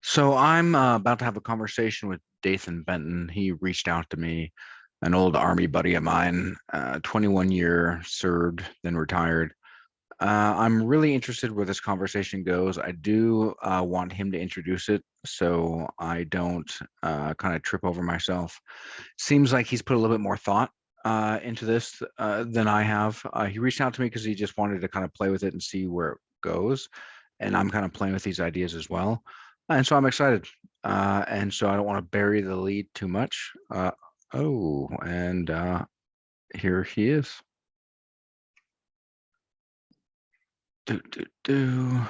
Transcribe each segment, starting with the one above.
So I'm about to have a conversation with Dathan Benton. He reached out to me, an old army buddy of mine, 21 year served, then retired. I'm really interested where this conversation goes. I do want him to introduce it so I don't kind of trip over myself. Seems like he's put a little bit more thought into this than I have. He reached out to me because he just wanted to kind of play with it and see where it goes. And I'm kind of playing with these ideas as well. And so I'm excited. And so I don't want to bury the lead too much. And here he is. Do, do, do.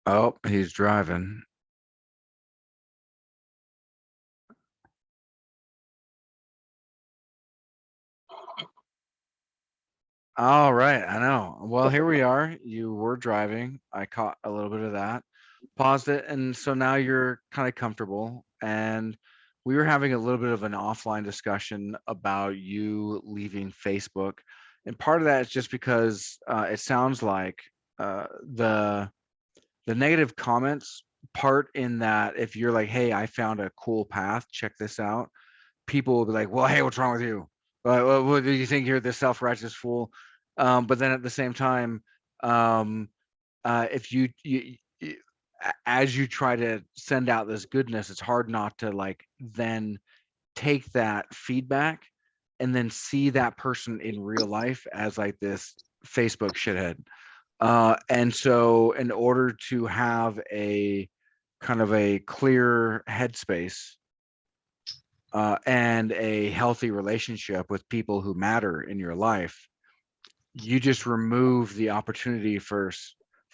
Oh, he's driving. All right, I know. Well, here we are. You were driving. I caught a little bit of that, paused it, and so now you're kind of comfortable. And we were having a little bit of an offline discussion about you leaving Facebook, and part of that is just because it sounds like the negative comments part in that if you're like, "Hey, I found a cool path. Check this out." People will be like, "Well, hey, what's wrong with you? What do you think you're this self-righteous fool?" But then at the same time, um, if as you try to send out this goodness, it's hard not to like then take that feedback and then see that person in real life as like this Facebook shithead. And so, in order to have a kind of a clear headspace and a healthy relationship with people who matter in your life, you just remove the opportunity for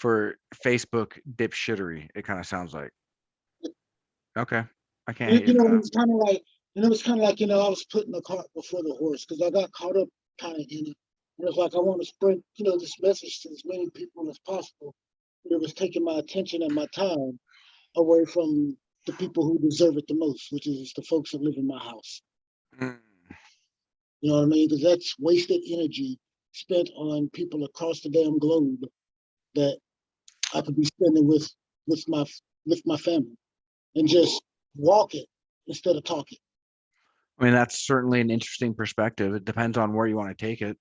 Facebook dipshittery. It kind of sounds like. Okay, I can't hate you for It that. was kind of like, it was kind of like, I was putting the cart before the horse because I got caught up kind of in it. And it's like I want to spread, this message to as many people as possible. But it was taking my attention and my time away from the people who deserve it the most, which is the folks that live in my house. Mm. You know what I mean? Because that's wasted energy spent on people across the damn globe that I could be spending with my with my family and just walk it instead of talking. I mean, that's certainly an interesting perspective. It depends on where you want to take it,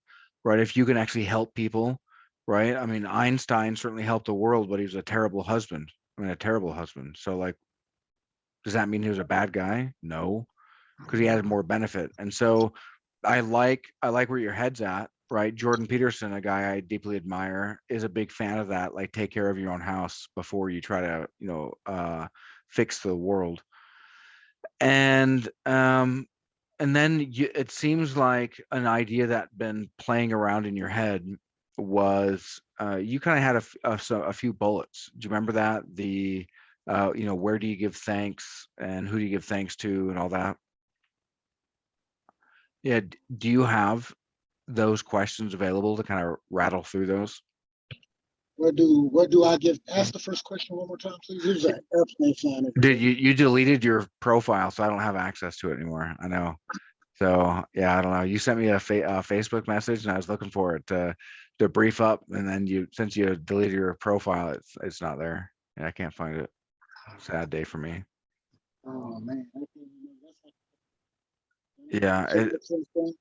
right? If you can actually help people, right? I mean, Einstein certainly helped the world, but he was a terrible husband. I mean, a terrible husband. So, like, does that mean he was a bad guy? No, because he had more benefit. And so, I like where your head's at, right? Jordan Peterson, a guy I deeply admire, is a big fan of that. Like, take care of your own house before you try to, fix the world. And and then it seems like an idea that been playing around in your head was you kind of had a few bullets. Do you remember that? Where do you give thanks and who do you give thanks to and all that? Yeah. Do you have those questions available to kind of rattle through those? Where do I give? Ask the first question one more time, please. There's an airplane flying Did overhead. you deleted your profile, so I don't have access to it anymore. I know. So yeah, I don't know. You sent me a Facebook message, and I was looking for it to brief up, and then since you deleted your profile, it's not there, and I can't find it. Sad day for me. Oh man, Yeah, so what's the thing?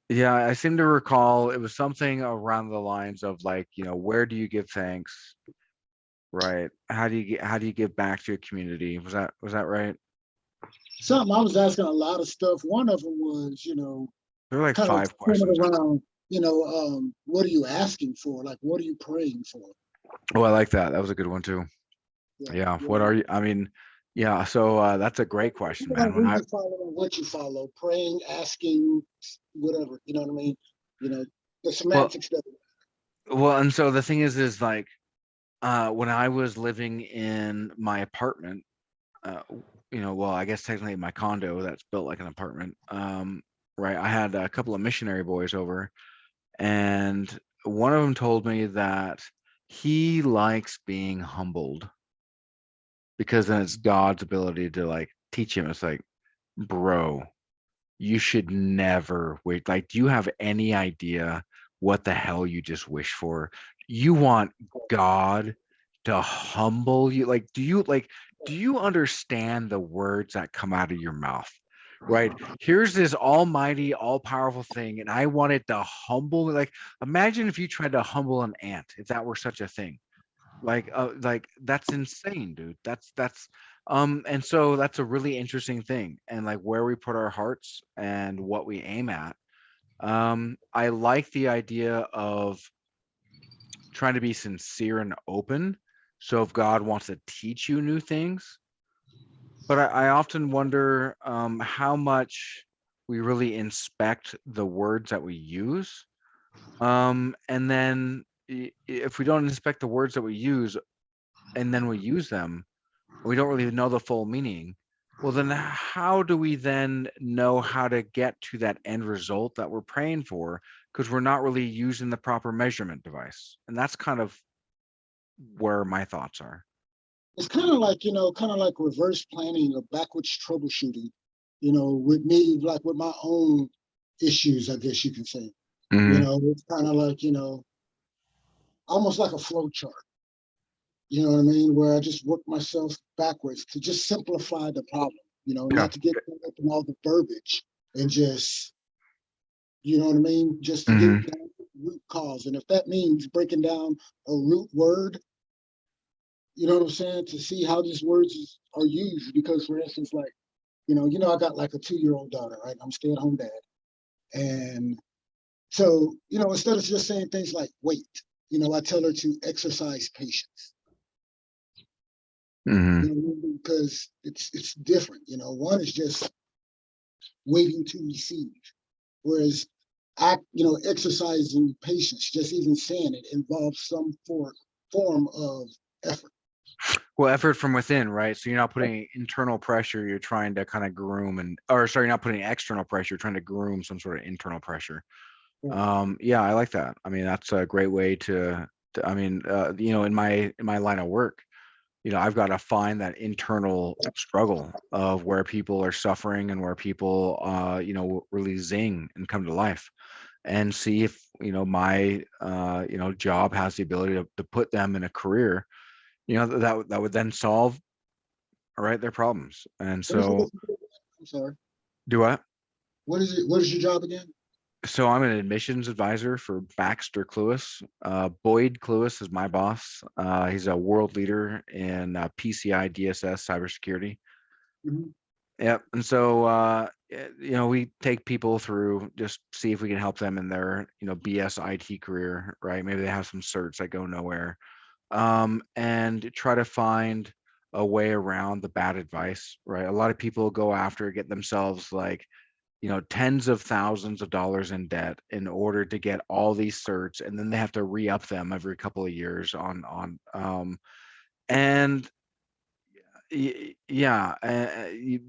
yeah. I seem to recall it was something around the lines of like, where do you give thanks, right? How do you give back to your community? Was that right? Something I was asking a lot of stuff. One of them was, There were like kind of five centered questions. around, what are you asking for? Like, what are you praying for? Oh, I like that. That was a good one too. Yeah, Yeah. yeah. What are you? I mean, yeah. So that's a great question, Depending man. on who you follow and what you follow, praying, asking, whatever. You know what I mean? You know, the Well, semantics of it. and so the thing is like, when I was living in my apartment, uh, well, I guess technically my condo that's built like an apartment, right? I had a couple of missionary boys over, and one of them told me that he likes being humbled because then it's God's ability to like teach him. It's like, bro, you should never wait. Like, do you have any idea what the hell you just wish for? You want God to humble you. Do you understand the words that come out of your mouth? Right? Here's this almighty, all-powerful thing, and I want it to humble me. Like, imagine if you tried to humble an ant, if that were such a thing. Like that's insane, dude. And so that's a really interesting thing, and like where we put our hearts and what we aim at. I like the idea of trying to be sincere and open. So if God wants to teach you new things, but I often wonder how much we really inspect the words that we use. And then if we don't inspect the words that we use and then we use them, we don't really know the full meaning. Well, then how do we then know how to get to that end result that we're praying for? Because we're not really using the proper measurement device. And that's kind of where my thoughts are. It's kind of like, kind of like reverse planning or backwards troubleshooting, with me, like with my own issues, I guess you can say. Hmm. It's kind of like, almost like a flow chart. You know what I mean? Where I just work myself backwards to just simplify the problem, Yeah. not to get caught up in all the verbiage and just, you know what I mean? Just to get Hmm. down to the root cause. And if that means breaking down a root word, you know what I'm saying, to see how these words are used. Because, for instance, like, I got like a 2-year-old daughter, right? I'm stay-at-home dad. And so, instead of just saying things like wait, I tell her to exercise patience. Hmm. Because it's different. One is just waiting to receive, whereas exercising patience, just even saying it involves some form of effort. Well, effort from within, right? So you're not putting internal pressure, you're trying to kind of groom or sorry, you're not putting external pressure, you're trying to groom some sort of internal pressure. Yeah, I like that. I mean, that's a great way I mean, in my line of work, I've got to find that internal struggle of where people are suffering and where people, really zing and come to life, and see if, my, job has the ability to put them in a career, that would then solve, right, their problems. And What is it so, that you do? I'm sorry. do I? What is it? What is your job again? So I'm an admissions advisor for Baxter Cluess. Boyd Cluess is my boss. He's a world leader in PCI DSS cybersecurity. Mhm. Yep. And so, we take people through, just see if we can help them in their, BS IT career, right? Maybe they have some certs that go nowhere, and try to find a way around the bad advice, right? A lot of people go after, get themselves like, tens of thousands of dollars in debt in order to get all these certs, and then they have to re-up them every couple of years and yeah,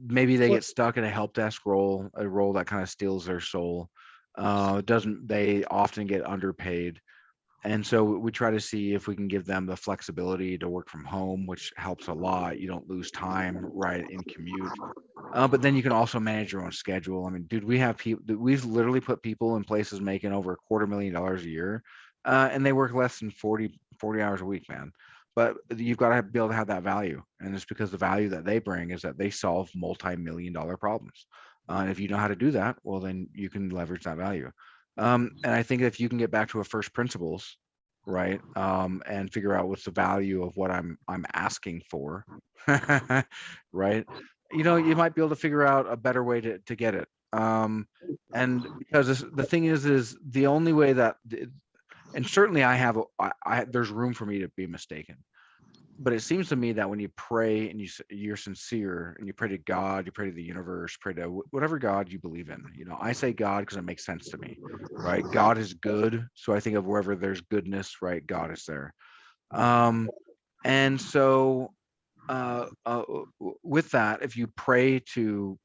maybe they What get stuck in a help desk role, a role that kind of steals their soul. Doesn't They often get underpaid, and so we try to see if we can give them the flexibility to work from home, which helps a lot. You don't lose time, right, in commute. But then you can also manage your own schedule. I mean, dude, we've literally put people in places making over $250,000 a year, and they work less than 40 hours a week, man. But you've got to be able to have that value. And it's because the value that they bring is that they solve multi-million-dollar problems. And if you know how to do that, well, then you can leverage that value. And I think if you can get back to a first principles, right, and figure out what's the value of what I'm asking for, right, you might be able to figure out a better way to get it. And because the thing is the only way and certainly there's room for me to be mistaken, but it seems to me that when you pray and you're sincere and you pray to God, you pray to the universe, pray to whatever God you believe in. I say God because it makes sense to me, right? God is good, so I think of wherever there's goodness, right? God is there. Um, and so, with that, if you pray to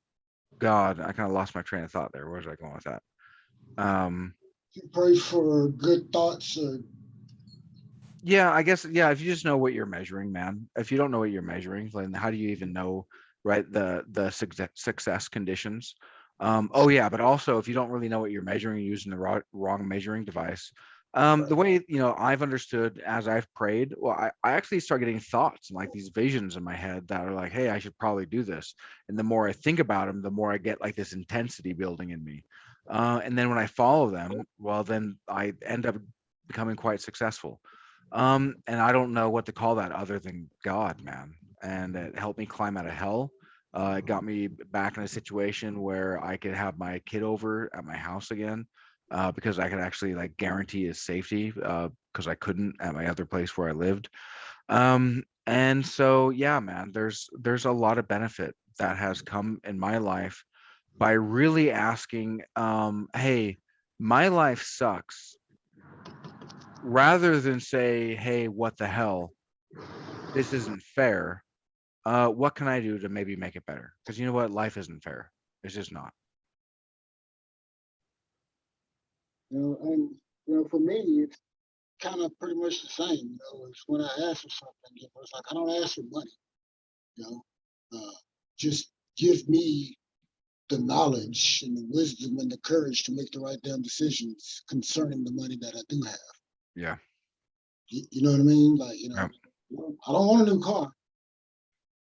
God, I kind of lost my train of thought there. Where was I going with that? Um, you pray for good thoughts or yeah, I guess, yeah, if you just know what you're measuring, man. If you don't know what you're measuring, then how do you even know, right, the success conditions? Oh yeah, but also if you don't really know what you're measuring, you're using the wrong measuring device. The Right. way, I've understood as I've prayed, well, I actually start getting thoughts and like these visions in my head that are like, hey, I should probably do this. And the more I think about them, the more I get like this intensity building in me. And then when I follow them, well, then I end up becoming quite successful. And I don't know what to call that other than God, man. And it helped me climb out of hell. It got me back in a situation where I could have my kid over at my house again, because I could actually like guarantee his safety, because I couldn't at my other place where I lived. And so yeah, man, there's a lot of benefit that has come in my life by really asking, hey, my life sucks, rather than say, hey, what the hell, this isn't fair. What can I do to maybe make it better? Because you know what, life isn't fair. It's just not. And for me, it's kind of pretty much the same. It's when I ask for something, it's like I don't ask for money. You know, just give me the knowledge and the wisdom and the courage to make the right damn decisions concerning the money that I do have. Yeah. You know what I mean? Like, Yep. I don't want a new car.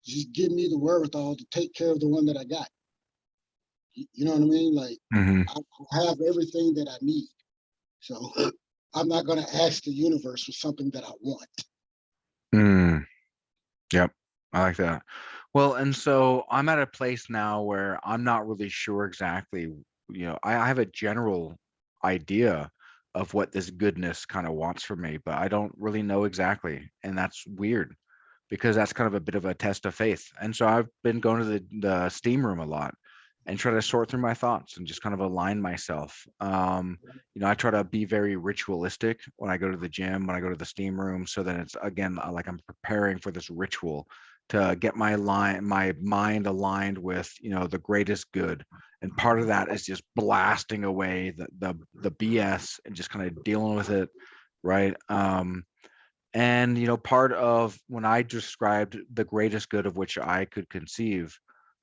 Just give me the wherewithal to take care of the one that I got. You know what I mean? Like, Hmm. I have everything that I need. So I'm not going to ask the universe for something that I want. Mm, yep. I like that. Well, and so I'm at a place now where I'm not really sure exactly, I have a general idea of what this goodness kind of wants from me, but I don't really know exactly. And that's weird because that's kind of a bit of a test of faith. And so I've been going to the steam room a lot and try to sort through my thoughts and just kind of align myself. I try to be very ritualistic when I go to the gym, when I go to the steam room, so that it's again like I'm preparing for this ritual to get my mind aligned with the greatest good. And part of that is just blasting away the BS and just kind of dealing with it, right? And part of when I described the greatest good of which I could conceive,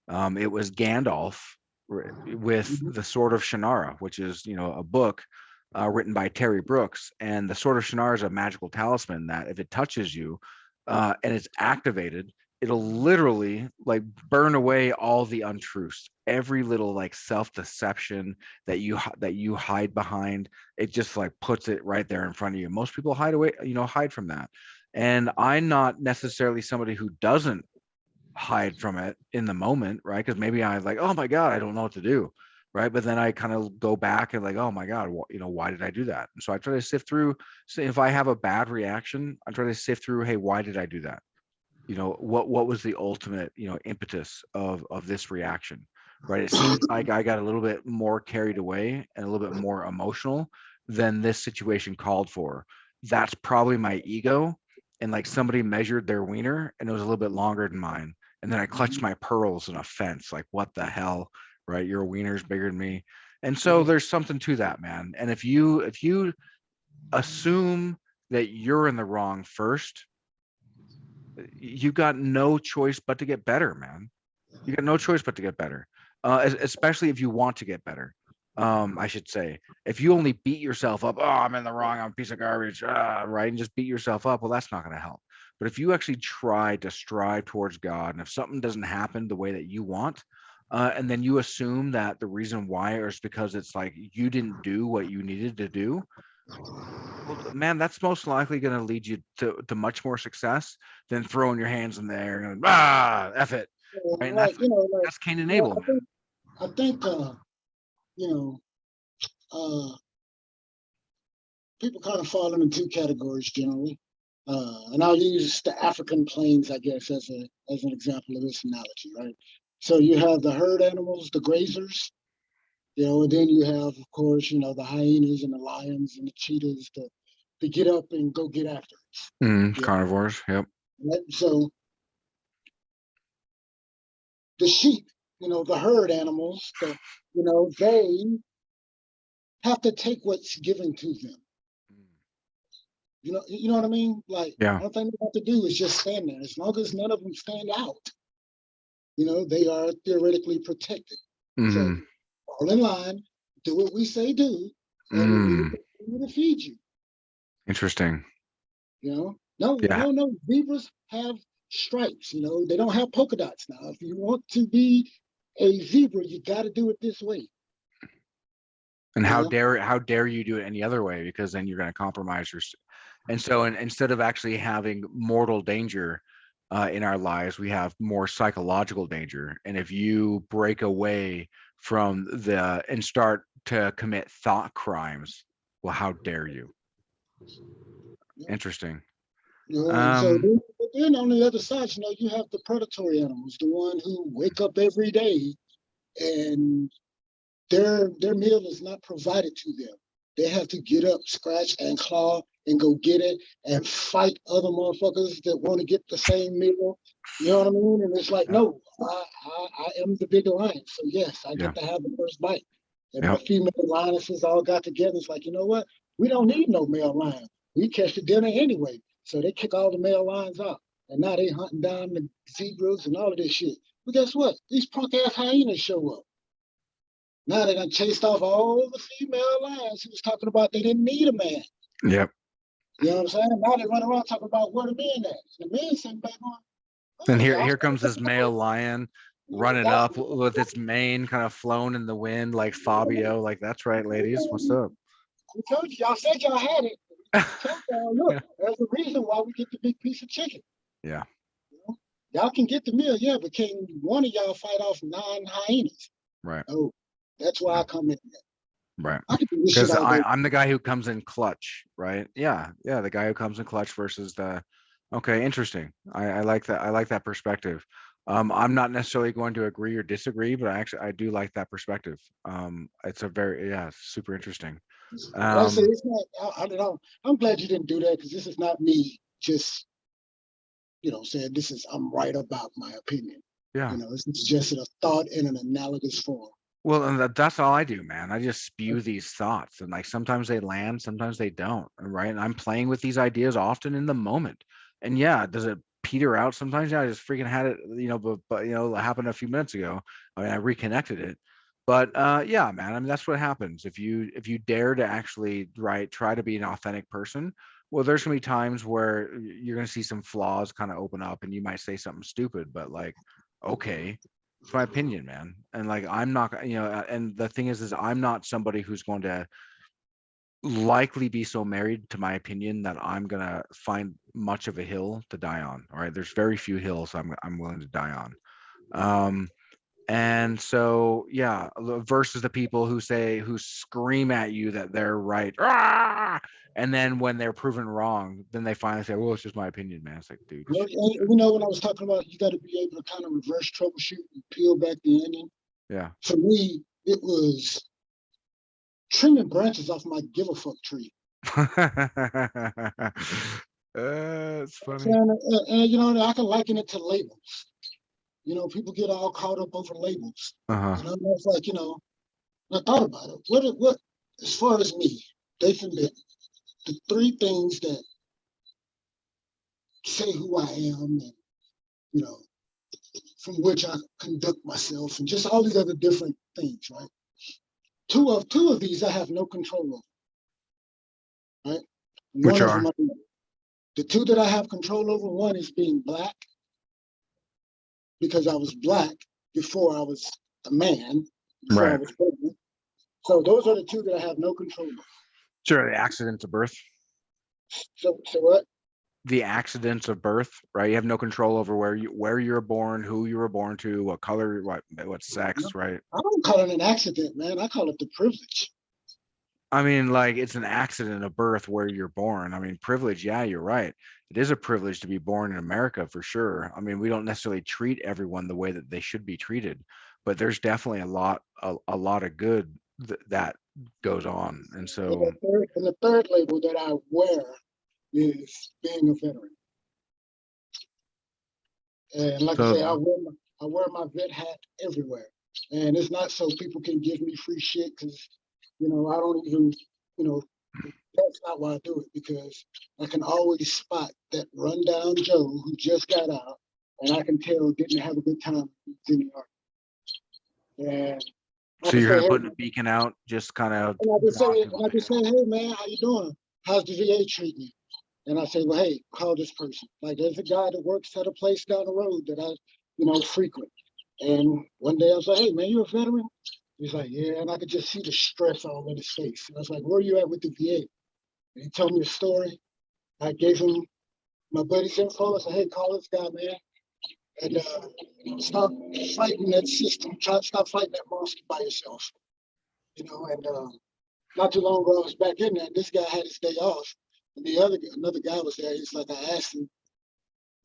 it was Gandalf with Mhm. the Sword of Shannara, which is a book written by Terry Brooks. And the Sword of Shannara is a magical talisman that if it touches you and it's activated, it'll literally like burn away all the untruths, every little like self-deception that you hide behind. It just like puts it right there in front of you. Most people hide from that. And I'm not necessarily somebody who doesn't hide from it in the moment, right? Because maybe I like, oh my God, I don't know what to do, right? But then I kind of go back and like, oh my God, why did I do that? And so I try to sift through. So if I have a bad reaction, I try to sift through, hey, why did I do that? What was the ultimate impetus of this reaction, right? It seems like I got a little bit more carried away and a little bit more emotional than this situation called for. That's probably my ego, and like somebody measured their wiener and it was a little bit longer than mine, and then I clutched my pearls in offense, like what the hell, right? Your wiener's bigger than me. And so Mhm. there's something to that, man. And if you assume that you're in the wrong first, you got no choice but to get better, man. You got no choice but to get better, especially if you want to get better. I should say, if you only beat yourself up, oh, I'm in the wrong, I'm a piece of garbage, right, and just beat yourself up, well, that's not going to help. But if you actually try to strive towards God, and if something doesn't happen the way that you want, and then you assume that the reason why is because it's like you didn't do what you needed to do, well, man, that's most likely going to lead you to much more success than throwing your hands in the air and F it, right? And Like, that's Cain and Abel, I man. think, you know, uh, people kind of fall into two categories generally. And I'll use the African plains, I guess, as an example of this analogy, right? So you have the herd animals, the grazers, and then you have, of course, the hyenas and the lions and the cheetahs to get up and go get after it. Carnivores. Yep. Right? So the sheep, the herd animals, they have to take what's given to them. You know what I mean? Like, Yeah. all thing they have to do is just stand there. As long as none of them stand out, they are theoretically protected. So Hmm. fall in line, do what we say do, and we will continue to feed you. Interesting. You know, no, Yeah. no. Zebras have stripes. You know, they don't have polka dots now. If you want to be a zebra, you got to do it this way. And You know, how dare you do it any other way? Because then you're going to compromise your. And so, instead of actually having mortal danger in our lives, we have more psychological danger. And if you break away from the and start to commit thought crimes, well, how dare you? Interesting. and so Um, then, but then on the other side, you know, you have the predatory animals, the one who wake up every day and their meal is not provided to them. They have to get up, scratch and claw and go get it and fight other motherfuckers that want to get the same meal. You know what I mean? And it's like, yeah, no, I am the big lion. So yes, I yeah, get to have the first bite. And yeah, the female lionesses all got together. It's like, you know what? We don't need no male lion. We catch the dinner anyway. So they kick all the male lions out. And now they hunting down the zebras and all of this shit. But guess what? These punk ass hyenas show up. Now they done chased off all the female lions who was talking about they didn't need a man. yep. You know what I'm saying? Now they run around talking about where the men at. And the men sitting back going, And oh, here comes this male lion running y'all, up with its mane kind of flown in the wind like Fabio. Like, that's right, ladies. What's up? we told you, y'all said y'all had it. We told y'all, look, there's a reason why we get the big piece of chicken. Yeah, You know? Y'all can get the meal, yeah, but can one of y'all fight off 9 hyenas? right. Oh, that's why Yeah, I come in there. right. I can do this shit Because all day. I'm the guy who comes in clutch, right? Yeah, yeah, the guy who comes in clutch versus the. Okay, interesting. I like that. I like that perspective. I'm not necessarily going to agree or disagree, but I do like that perspective. It's a very yeah, super interesting. Like I said, Um, it's not, I don't know. I'm glad you didn't do that because this is not me just, you know, saying this is, I'm right about my opinion. yeah. You know, it's just a thought in an analogous form. Well, and that's all I do, man. I just spew these thoughts, and like sometimes they land, sometimes they don't, right? And I'm playing with these ideas often in the moment. And yeah, does it peter out sometimes? Yeah, I just freaking had it, but it happened a few minutes ago. I mean, I reconnected it. But yeah, man, I mean that's what happens if you dare to actually try to be an authentic person. Well, there's gonna be times where you're gonna see some flaws kind of open up, and you might say something stupid, but like, okay, it's my opinion, man. And like, I'm not, and the thing is I'm not somebody who's going to likely be so married to my opinion that I'm going to find much of a hill to die on. All right. There's very few hills I'm willing to die on. Um, and so, yeah, versus the people who scream at you that they're right. "Ah!" And then when they're proven wrong, then they finally say, well, it's just my opinion, man. It's like, dude, Well, you know, when I was talking about you got to be able to kind of reverse troubleshoot and peel back the onion. yeah. For me, it was trimming branches off my give a fuck tree. It's funny. And, you know, I can liken it to labels. You know, people get all caught up over labels. Uh-huh. You know, it's like, you know, I thought about it. What, as far as me, Dathan Benton, the three things that say who I am and, you know, from which I conduct myself and just all these other different things, right? Two of these I have no control over, right? Which One of them, are the two that I have control over, one is being black because I was black before I was a man, before I right. was pregnant. So those are the two that I have no control over. Sure, the accidents of birth. So what? The accidents of birth, right? You have no control over where you're born, who you were born to, what color, what sex, right? I don't call it an accident, man. I call it the privilege. I mean, like, it's an accident of birth where you're born. I mean, privilege, yeah, you're right. It is a privilege to be born in America for sure. I mean, we don't necessarily treat everyone the way that they should be treated, but there's definitely a lot of good that goes on. And And so, the third label that I wear is being a veteran. And like I so say, I wear my vet hat everywhere. And it's not so people can give me free shit because, you know, I don't even, you know, that's not why I do it because I can always spot that rundown Joe who just got out and I can tell didn't have a good time in the art. And I So can you're say, kind of hey, putting a beacon out, just kind of and I can say, drawing people to you. hey man, how you doing? How's the VA treating you? And I say, well, hey, call this person. Like there's a guy that works at a place down the road that I, frequent. And one day I was like, hey man, you a veteran? He's like, yeah. And I could just see the stress all in his face. And I was like, where are you at with the VA? And he told me a story. I gave him my buddy's info. I said, hey, call this guy, man. And stop fighting that system. Try to stop fighting that monster by yourself. And not too long ago, I was back in there, and this guy had his day off. And another guy was there. He's like, I asked him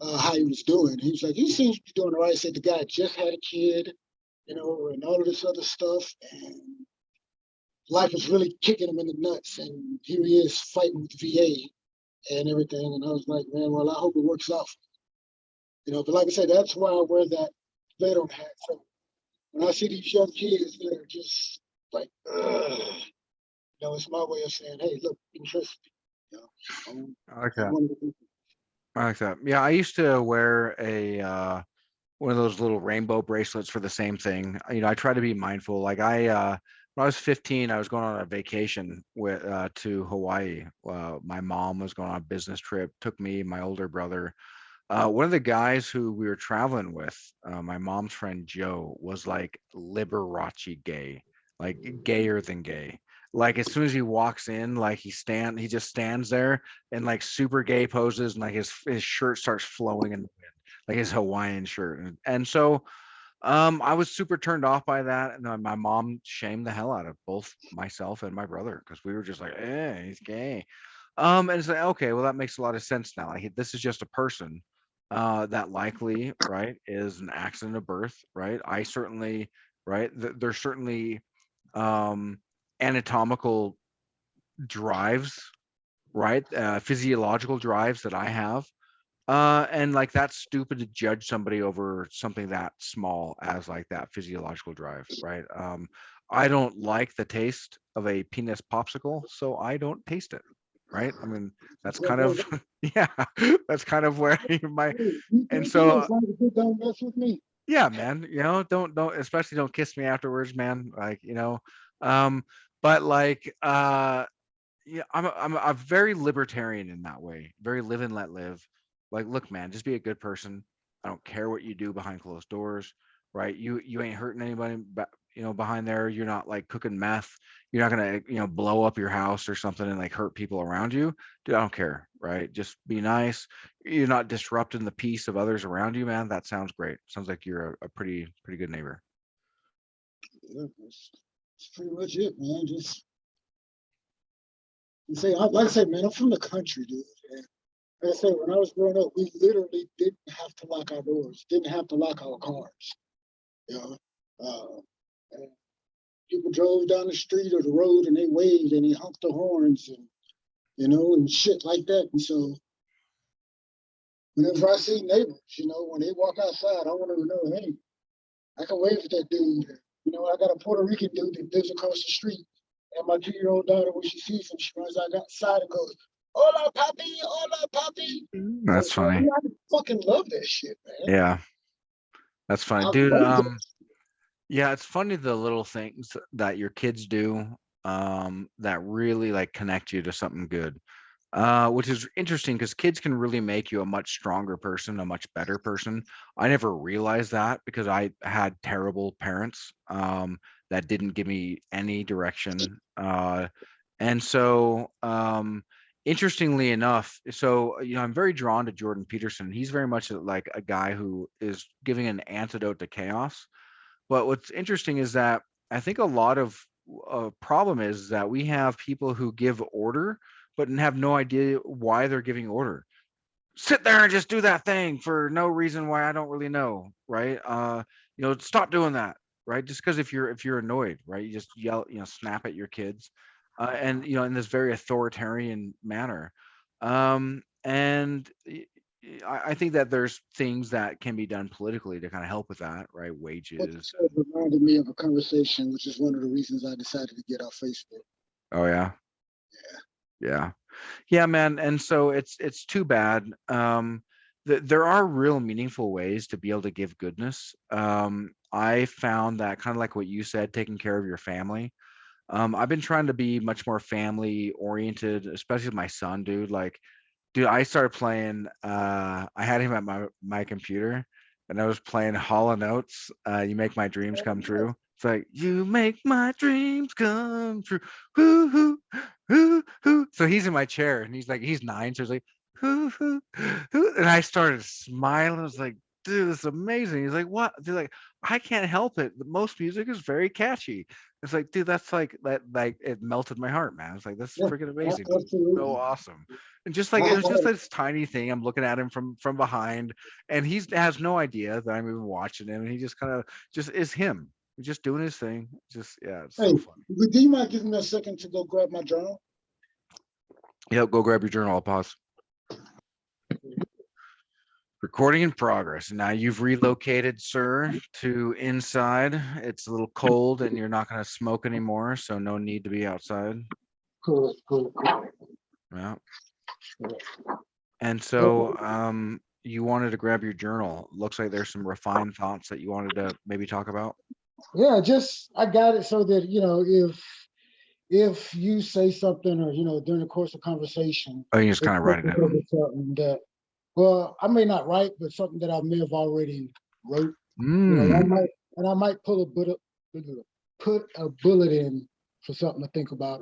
how he was doing. He was like, he seems to be doing all right. He said the guy just had a kid, and all of this other stuff. And life is really kicking him in the nuts. And here he is fighting with VA and everything. And I was like, man, well, I hope it works out. But like I said, that's why I wear that veteran hat. So when I see these young kids that are just like, it's my way of saying, hey, look, interest me. I like I'm that. one of the people. I like that. Yeah, I used to wear a one of those little rainbow bracelets for the same thing. I try to be mindful. Like when I was 15, I was going on a vacation with to Hawaii. My mom was going on a business trip, took me, my older brother. One of the guys who we were traveling with, my mom's friend Joe, was like Liberace gay, like gayer than gay. Like as soon as he walks in, like he just stands there and like super gay poses, and like his shirt starts flowing in the wind, like his Hawaiian shirt, and so I was super turned off by that, and my mom shamed the hell out of both myself and my brother because we were just like, he's gay. And it's like, okay, well, that makes a lot of sense now. Like, this is just a person that likely, right, is an accident of birth, right? I certainly, right, there's certainly um, anatomical drives, right, physiological drives that I have. And like that's stupid to judge somebody over something that small as like that physiological drive, right? I don't like the taste of a penis popsicle, so I don't taste it, right? I mean, that's kind Simple as of that. yeah, that's kind of where my Hey, you and can do so as long as you don't mess with me. yeah, man, don't especially don't kiss me afterwards, man. Like, um, but like yeah, I'm a very libertarian in that way. Very live and let live. Like, look, man, just be a good person. I don't care what you do behind closed doors, right? You ain't hurting anybody, behind there. You're not like cooking meth. You're not gonna, blow up your house or something and like hurt people around you. Dude, I don't care, right? Just be nice. You're not disrupting the peace of others around you, man. That sounds great. Sounds like you're a pretty good neighbor. Yeah, that's pretty much it, man. Just like I say, man, I'm from the country, dude. And like I say, when I was growing up, we literally didn't have to lock our doors, didn't have to lock our cars. You know, and people drove down the street or the road and they waved and they honked their horns and and shit like that. And so whenever I see neighbors, when they walk outside, I want to know, hey, I can wave at that dude. I got a Puerto Rican dude that lives across the street. And my 2-year-old daughter, when she sees him, she runs outside and goes, "Hola, papi! Hola, papi!" And That's so funny. I fucking love that shit, man. Yeah, that's funny, I dude. love that. Yeah, it's funny the little things that your kids do that really like connect you to something good. Which is interesting because kids can really make you a much stronger person, a much better person. I never realized that because I had terrible parents that didn't give me any direction. And so interestingly enough, so I'm very drawn to Jordan Peterson. He's very much like a guy who is giving an antidote to chaos, but what's interesting is that I think a lot of problem is that we have people who give order, but have no idea why they're giving order. Sit there and just do that thing for no reason why I don't really know, right? Stop doing that, right? Just because if you're annoyed, right, you just yell, snap at your kids, and in this very authoritarian manner, and I think that there's things that can be done politically to kind of help with that, right? What you Wages. said reminded me of a conversation, which is one of the reasons I decided to get off Facebook. Oh yeah, yeah. Yeah, man, and so it's too bad. There are real meaningful ways to be able to give goodness. I found that kind of like what you said, taking care of your family. I've been trying to be much more family oriented, especially with my son, dude. Like, dude, I started playing. I had him at my computer, and I was playing Hall and Oates. You make my dreams come true. It's like you make my dreams come true. Hoo hoo hoo hoo. So he's in my chair, and he's 9, so he's like hoo hoo hoo, and I started smiling. I was like, dude, this is amazing. He's like, what? Dude, like, I can't help it. Most music is very catchy. It's like, dude, that's like that. Like, it melted my heart, man. It's like, that's Yeah, freaking amazing, dude. So absolutely. awesome. And just like I, it was just I, this tiny thing. I'm looking at him from behind, and he has no idea that I'm even watching him, and he just kind of just is him. He's just doing his thing. Just yeah, it's hey, so fun. do you mind giving me a second to go grab my journal? Yep, go grab your journal. I'll pause. Recording in progress. Now you've relocated, sir, to inside. It's a little cold, and you're not going to smoke anymore, so no need to be outside. Cool, cool, cool. Yeah. And so, you wanted to grab your journal. Looks like there's some refined thoughts that you wanted to maybe talk about. Yeah, just I got it so that if you say something or during the course of conversation, Oh, you just it's kind of write it down. something that well I may not write, but something that I may have already wrote. I Mm. might put a bullet in for something to think about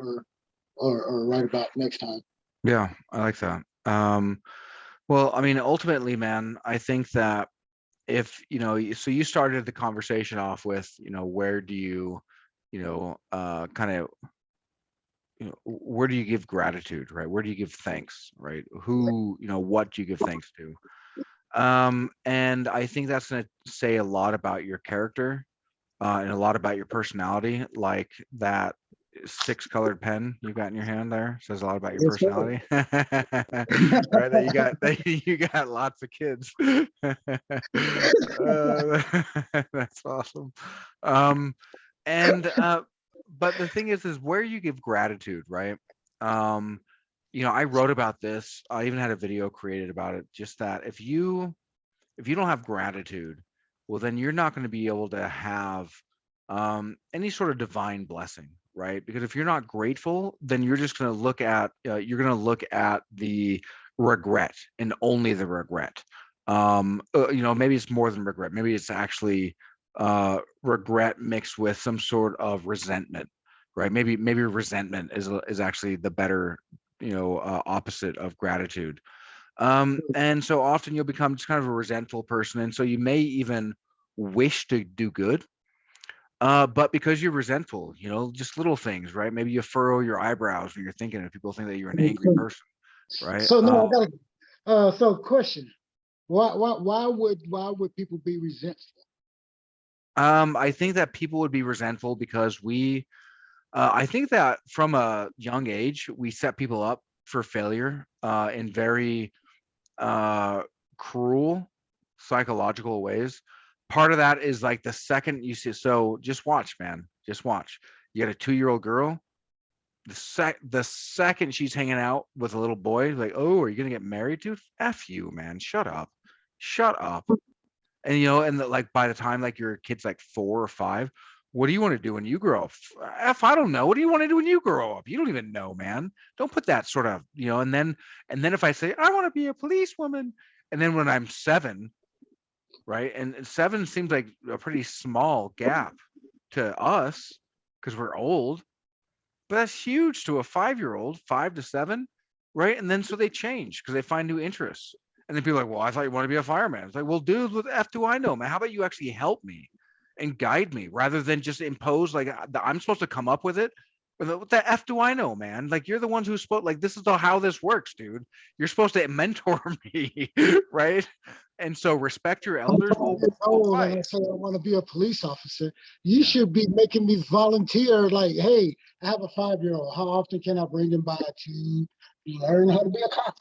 or write about next time. Yeah, I like that. Well, I mean, ultimately, man, I think that if, so you started the conversation off with, where do you, kind of, where do you give gratitude, right? Where do you give thanks, right? Who, what do you give thanks to? And I think that's going to say a lot about your character, and a lot about your personality. Like that 6-colored pen you got in your hand there says a lot about your Yes, sir. personality. Right, that you got lots of kids. uh, that's awesome. um and but the thing is where you give gratitude, right? um I wrote about this. I even had a video created about it, just that if you don't have gratitude, well, then you're not going to be able to have any sort of divine blessing, right? Because if you're not grateful, then you're just going to look at the regret and only the regret. Maybe it's more than regret. Maybe it's actually regret mixed with some sort of resentment, right? Maybe resentment is actually the better, opposite of gratitude. And so often you'll become just kind of a resentful person. And so you may even wish to do good. But because you're resentful, just little things, right? Maybe you furrow your eyebrows when you're thinking, and people think that you're an angry person, right? So no, I got so question. Why would people be resentful? I think that people would be resentful because I think that from a young age, we set people up for failure in very uh cruel psychological ways. Part of that is like the second you see, so just watch, man, just watch. You got a 2-year-old girl, the second she's hanging out with a little boy, like, oh, are you gonna get married, dude? F you, man. Shut up. And like by the time like your kid's like 4 or 5, what do you want to do when you grow up? I don't know. What do you want to do when you grow up? You don't even know, man. Don't put that sort of, and then if I say I want to be a policewoman, and then when I'm 7, right, and 7 seems like a pretty small gap to us because we're old, but that's huge to a 5-year-old, 5 to 7, right? And then so they change because they find new interests. And then people are like, well, I thought you want to be a fireman. It's like, well, dude, what the F do I know, man? How about you actually help me and guide me rather than just impose, like, I'm supposed to come up with it? What the F do I know, man? Like, you're the ones who's supposed, like, this is how this works, dude. You're supposed to mentor me, right? And so respect your I'm elders. 5 Well, years old and why? I say I want to be a police officer. You Yeah. should be making me volunteer. Like, hey, I have a 5-year-old. How often can I bring him by to learn how to be a cop?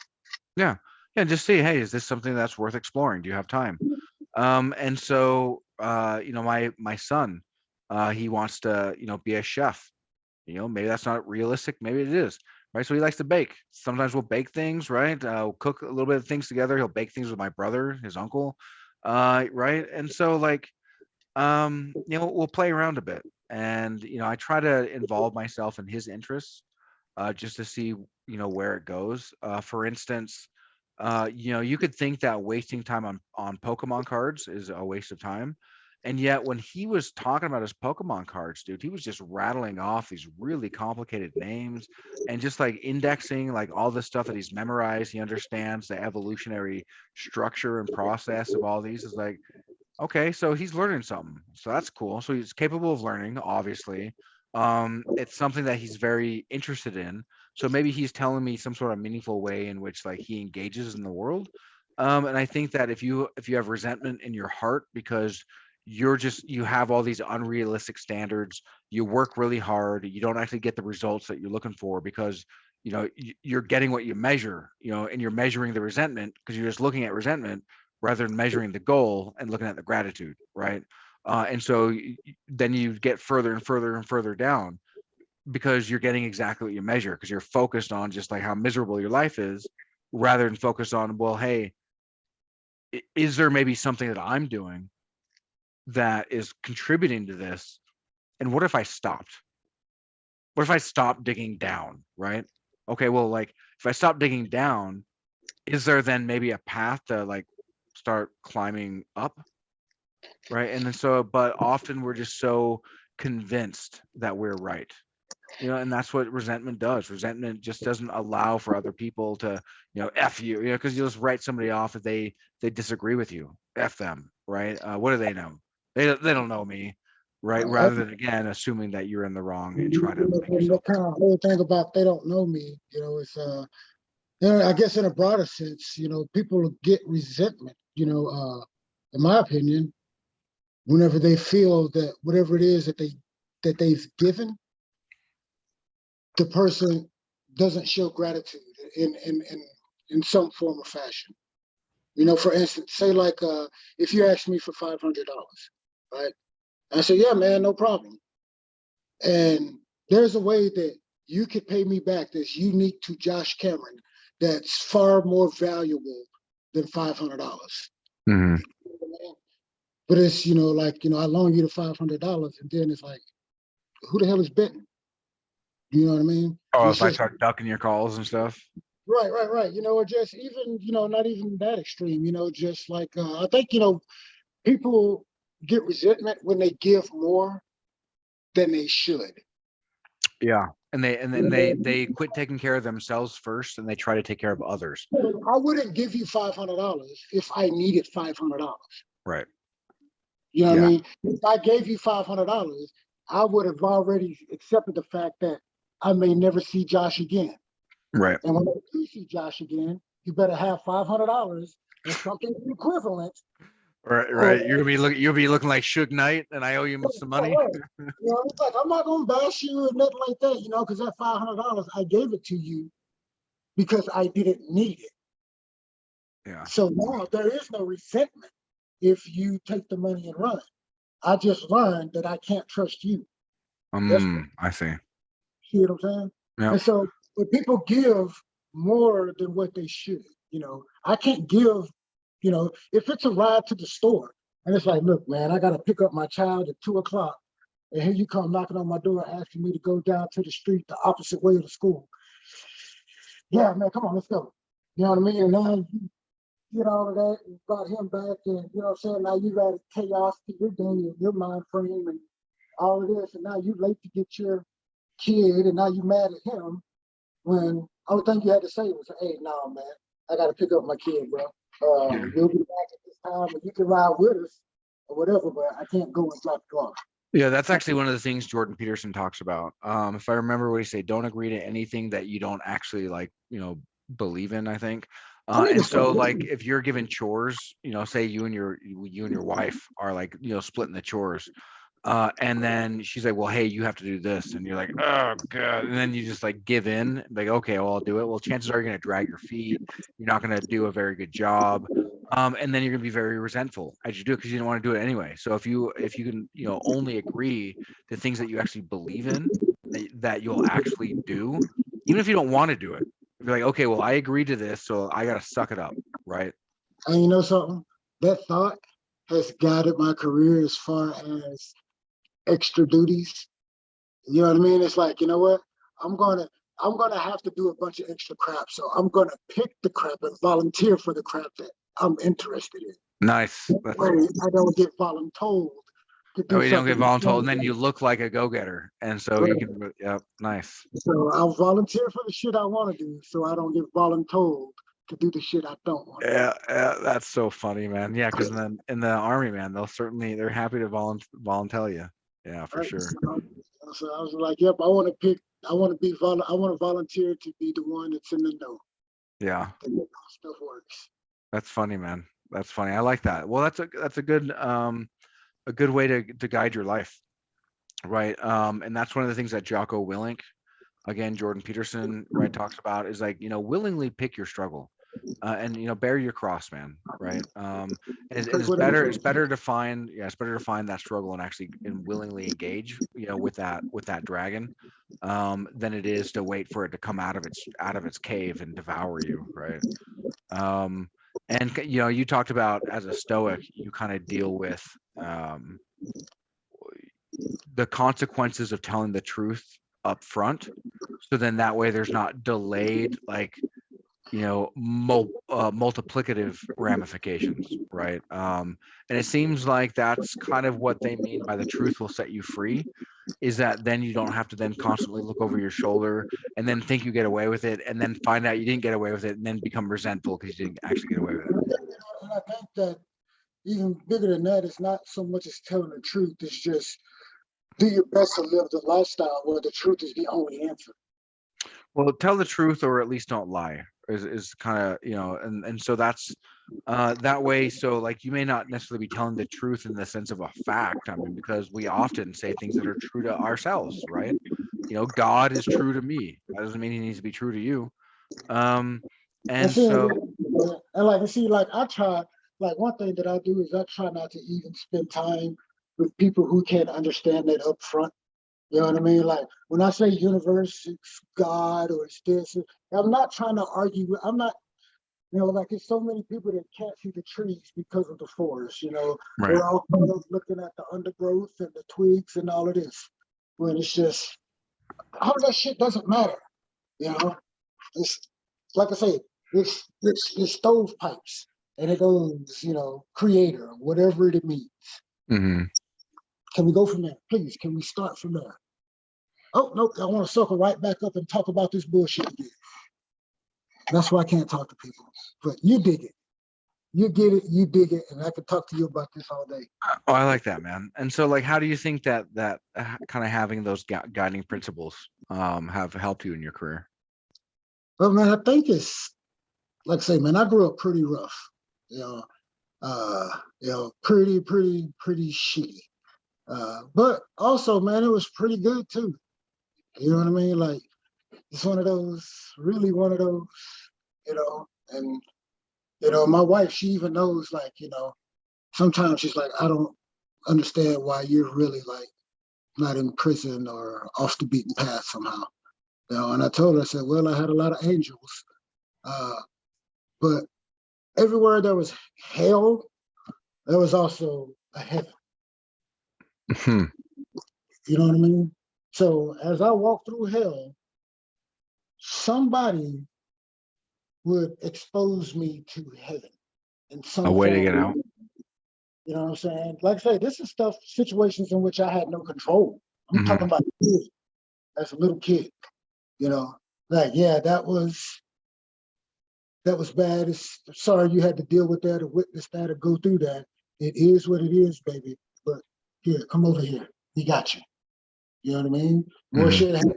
Yeah. Yeah. Just see, hey, is this something that's worth exploring? Do you have time? And so, my son, he wants to, be a chef. Maybe that's not realistic. Maybe it is, right? So he likes to bake. Sometimes we'll bake things, right? We'll cook a little bit of things together. He'll bake things with my brother, his uncle, right? And so, like, We'll play around a bit, and I try to involve myself in his interests, just to see where it goes. For instance, you could think that wasting time on Pokemon cards is a waste of time, and yet when he was talking about his Pokemon cards, dude, he was just rattling off these really complicated names and just like indexing like all the stuff that he's memorized. He understands the evolutionary structure and process of all these. Is like, okay, so he's learning something. So that's cool. So he's capable of learning, obviously. It's something that he's very interested in. So maybe he's telling me some sort of meaningful way in which like he engages in the world. And I think that if you have resentment in your heart because you have all these unrealistic standards, you work really hard, you don't actually get the results that you're looking for because you're getting what you measure, and you're measuring the resentment because you're just looking at resentment rather than measuring the goal and looking at the gratitude, right? And so then you get further and further and further down because you're getting exactly what you measure because you're focused on just like how miserable your life is rather than focus on, well, hey, is there maybe something that I'm doing that is contributing to this? And what if I stopped? What if I stopped digging down, right? Okay, well, like if I stop digging down, is there then maybe a path to like start climbing up, right? And then so, but often we're just so convinced that we're right, and that's what resentment does. Resentment just doesn't allow for other people to, F you, because you'll just write somebody off if they disagree with you. F them, right? What do they know? They don't know me, right? Rather than again assuming that you're in the wrong and try to make And the yourself kind of whole thing about they don't know me, it's I guess in a broader sense, people get resentment, in my opinion, whenever they feel that whatever it is that they've given, the person doesn't show gratitude in some form or fashion. For instance, say like if you ask me for $500, right? I say, yeah, man, no problem. And there's a way that you could pay me back that's unique to Josh Cameron that's far more valuable than $500. hmm But it's, like, I loan you the $500 and then it's like, who the hell is Benton? You know what I mean? Oh, It's if I just, start ducking your calls and stuff. right, right, right. Or just even, not even that extreme, just like, I think, people get resentment when they give more than they should. Yeah. And then they quit taking care of themselves first and they try to take care of others. I wouldn't give you $500 if I needed $500. Right. You know what I Yeah. mean? If I gave you $500, I would have already accepted the fact that I may never see Josh again. Right. And when I do see Josh again, you better have $500 or something equivalent. Right, Or right. You'll be looking like Suge Knight, and I owe you some money. it's like I'm not gonna bash you or nothing like that, because that $500 I gave it to you because I didn't need it. Yeah. So now there is no resentment if you take the money and run. I just learned that I can't trust you. That's I see. See what I'm saying? Yeah. And so when people give more than what they should, I can't give, if it's a ride to the store and it's like, look, man, I got to pick up my child at 2 o'clock. And here you come knocking on my door asking me to go down to the street the opposite way of the school. Yeah, man, come on, let's go. You know what I mean? And now you get all of that and brought him back, and you know what I'm saying? Now you got chaos to your day and your mind frame and all of this, and now you late to get your kid, and now you mad at him when only thing you had to say was, "Hey, no, man, I got to pick up my kid, bro. Yeah. You'll be back at this time, and you can ride with us or whatever, but I can't go and drop you off." Yeah, that's actually one of the things Jordan Peterson talks about. If I remember what he said, don't agree to anything that you don't actually like, believe in, I think. I need to And start so like listening. if you're given chores, say you and your wife are like, splitting the chores. And then she's like, well, hey, you have to do this. And you're like, oh God. And then you just like give in, like, okay, well, I'll do it. Well, chances are you're gonna drag your feet. You're not gonna do a very good job. And then you're gonna be very resentful as you do it because you didn't want to do it anyway. So if you can, only agree to things that you actually believe in, that you'll actually do, even if you don't want to do it. You're like, okay, well, I agreed to this, so I gotta suck it up, right? And you know something? That thought has guided my career as far as extra duties. You know what I mean? It's like, you know what? I'm gonna I'm gonna have to do a bunch of extra crap. So I'm gonna pick the crap and volunteer for the crap that I'm interested in. Nice. That's I don't get voluntold to oh, do you don't get something. voluntold, and then you look like a go-getter, and so you can. Yeah, nice. So I'll volunteer for the shit I want to do, so I don't get voluntold to do the shit I don't want to do. Yeah, yeah, that's so funny, man. Yeah, because in the army, man, they're happy to volunteer you. Yeah, for Right? sure. So I was like, yep, I want to pick. I want to volunteer to be the one that's in the know. Yeah, That make stuff works. that's funny, man. That's funny. I like that. Well, that's a good way to guide your life, right? And that's one of the things that Jocko Willink, again, Jordan Peterson, right, talks about is like, willingly pick your struggle, and bear your cross, man, right? And Take whatever. it's better to find that struggle and actually and willingly engage, with that dragon, than it is to wait for it to come out of its cave and devour you, right? Um, and you talked about as a stoic, you kind of deal with um, the consequences of telling the truth up front, so then that way there's not delayed, like, multiplicative ramifications, right? And it seems like that's kind of what they mean by the truth will set you free, is that then you don't have to then constantly look over your shoulder and then think you get away with it and then find out you didn't get away with it and then become resentful because you didn't actually get away with it. And I think that even bigger than that, it's not so much as telling the truth. It's just do your best to live the lifestyle where the truth is the only answer. Well, tell the truth or at least don't lie is kind of, and so that's that way. So like you may not necessarily be telling the truth in the sense of a fact. I mean, because we often say things that are true to ourselves, right? God is true to me. That doesn't mean he needs to be true to you. Um, And and see, so and like, see, like I try, like one thing that I do is I try not to even spend time with people who can't understand that up front. You know what I mean? Like when I say universe, it's God or it's this, I'm not trying to argue with, I'm not, like there's so many people that can't see the trees because of the forest, right. they're all kind of looking at the undergrowth and the twigs and all of this. When it's just, all of that shit doesn't matter, you know? It's like I say, it's stovepipes and it goes, creator, whatever it means. Hmm. Can we go from there? Please, can we start from there? Oh, nope, I want to circle right back up and talk about this bullshit again. That's why I can't talk to people. But you dig it. You get it, you dig it, and I could talk to you about this all day. Oh, I like that, man. And so, like, how do you think that kind of having those guiding principles have helped you in your career? But man, I think it's like I say, man, I grew up pretty rough, you know, pretty shitty. But also, man, it was pretty good too. You know what I mean? Like it's really one of those, and my wife, she even knows, like, sometimes she's like, I don't understand why you're really like not in prison or off the beaten path somehow. And I told her, I said, well, I had a lot of angels, uh, but everywhere there was hell, there was also a heaven. Hmm. You know what I mean? So as I walked through hell, somebody would expose me to heaven in A some way to form. get out. You know what I'm saying? Like I say, this is situations in which I had no control. I'm talking Hmm. about as a little kid, you know, like, yeah, that was bad. Sorry you had to deal with that or witness that or go through that. It is what it is, baby. But here, come over here. We got you. You know what I mean? More Hmm. shit happened.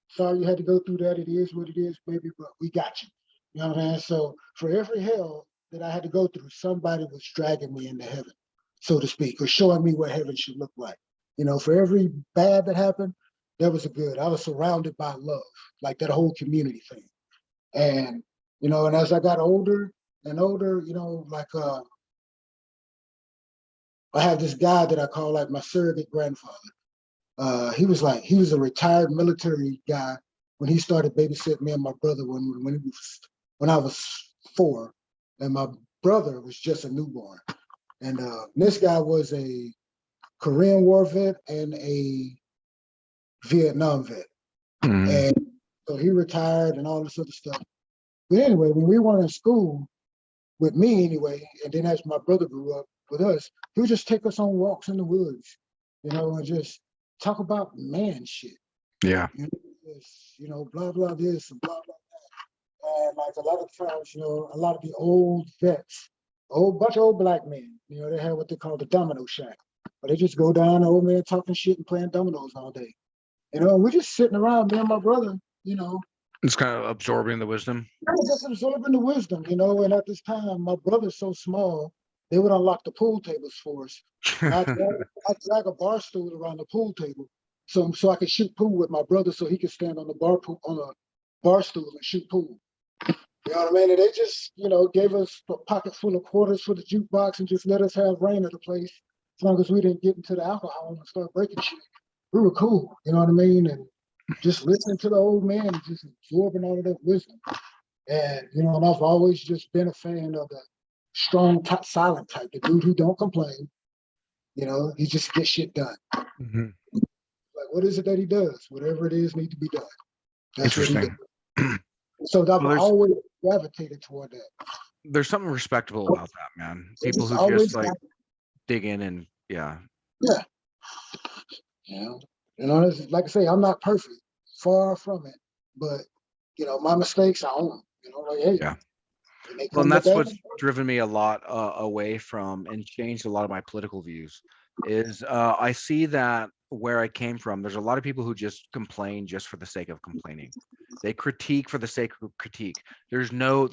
Sorry you had to go through that. It is what it is, baby, but we got you. You know what I mean? So for every hell that I had to go through, somebody was dragging me into heaven, so to speak, or showing me what heaven should look like. For every bad that happened, there was a good. I was surrounded by love, like that whole community thing. And as I got older and older, like I have this guy that I call like my surrogate grandfather. He was a retired military guy when he started babysitting me and my brother when I was 4, and my brother was just a newborn. And this guy was a Korean War vet and a Vietnam vet. Mhm. And so he retired and all this other stuff. But anyway, when we were in school, with me anyway, and then as my brother grew up with us, he would just take us on walks in the woods, and just talk about man shit. Yeah. Blah blah this and blah blah that. And like a lot of times, a lot of the old vets, a whole bunch of old black men, they had what they call the domino shack. But they just go down, the old man talking shit and playing dominoes all day. We're just sitting around, me and my brother, It's kind of absorbing the wisdom. I was just absorbing the wisdom, and at this time, my brother's so small, they would unlock the pool tables for us. And I'd drag a bar stool around the pool table so I could shoot pool with my brother so he could stand on a bar stool and shoot pool. You know what I mean? And they just, gave us a pocket full of quarters for the jukebox and just let us have reign of the place as long as we didn't get into the alcohol and start breaking shit. We were cool, you know what I mean? And just listening to the old man and just absorbing all of that wisdom. And I've always just been a fan of the strong, silent type, the dude who don't complain. He just gets shit done. Mhm. Like, what is it that he does? Whatever it is, need to be done. That's what he does. Interesting. So I've Well, always gravitated toward that. there's something respectable about that, man. People It's who always just like dig in and yeah. yeah. Like I say, I'm not perfect, far from it. But my mistakes, I own them. Like, hey, Yeah. when they Well, come and to that's that, what's driven me a lot away from and changed a lot of my political views is I see that where I came from, there's a lot of people who just complain just for the sake of complaining. They critique for the sake of critique. There's no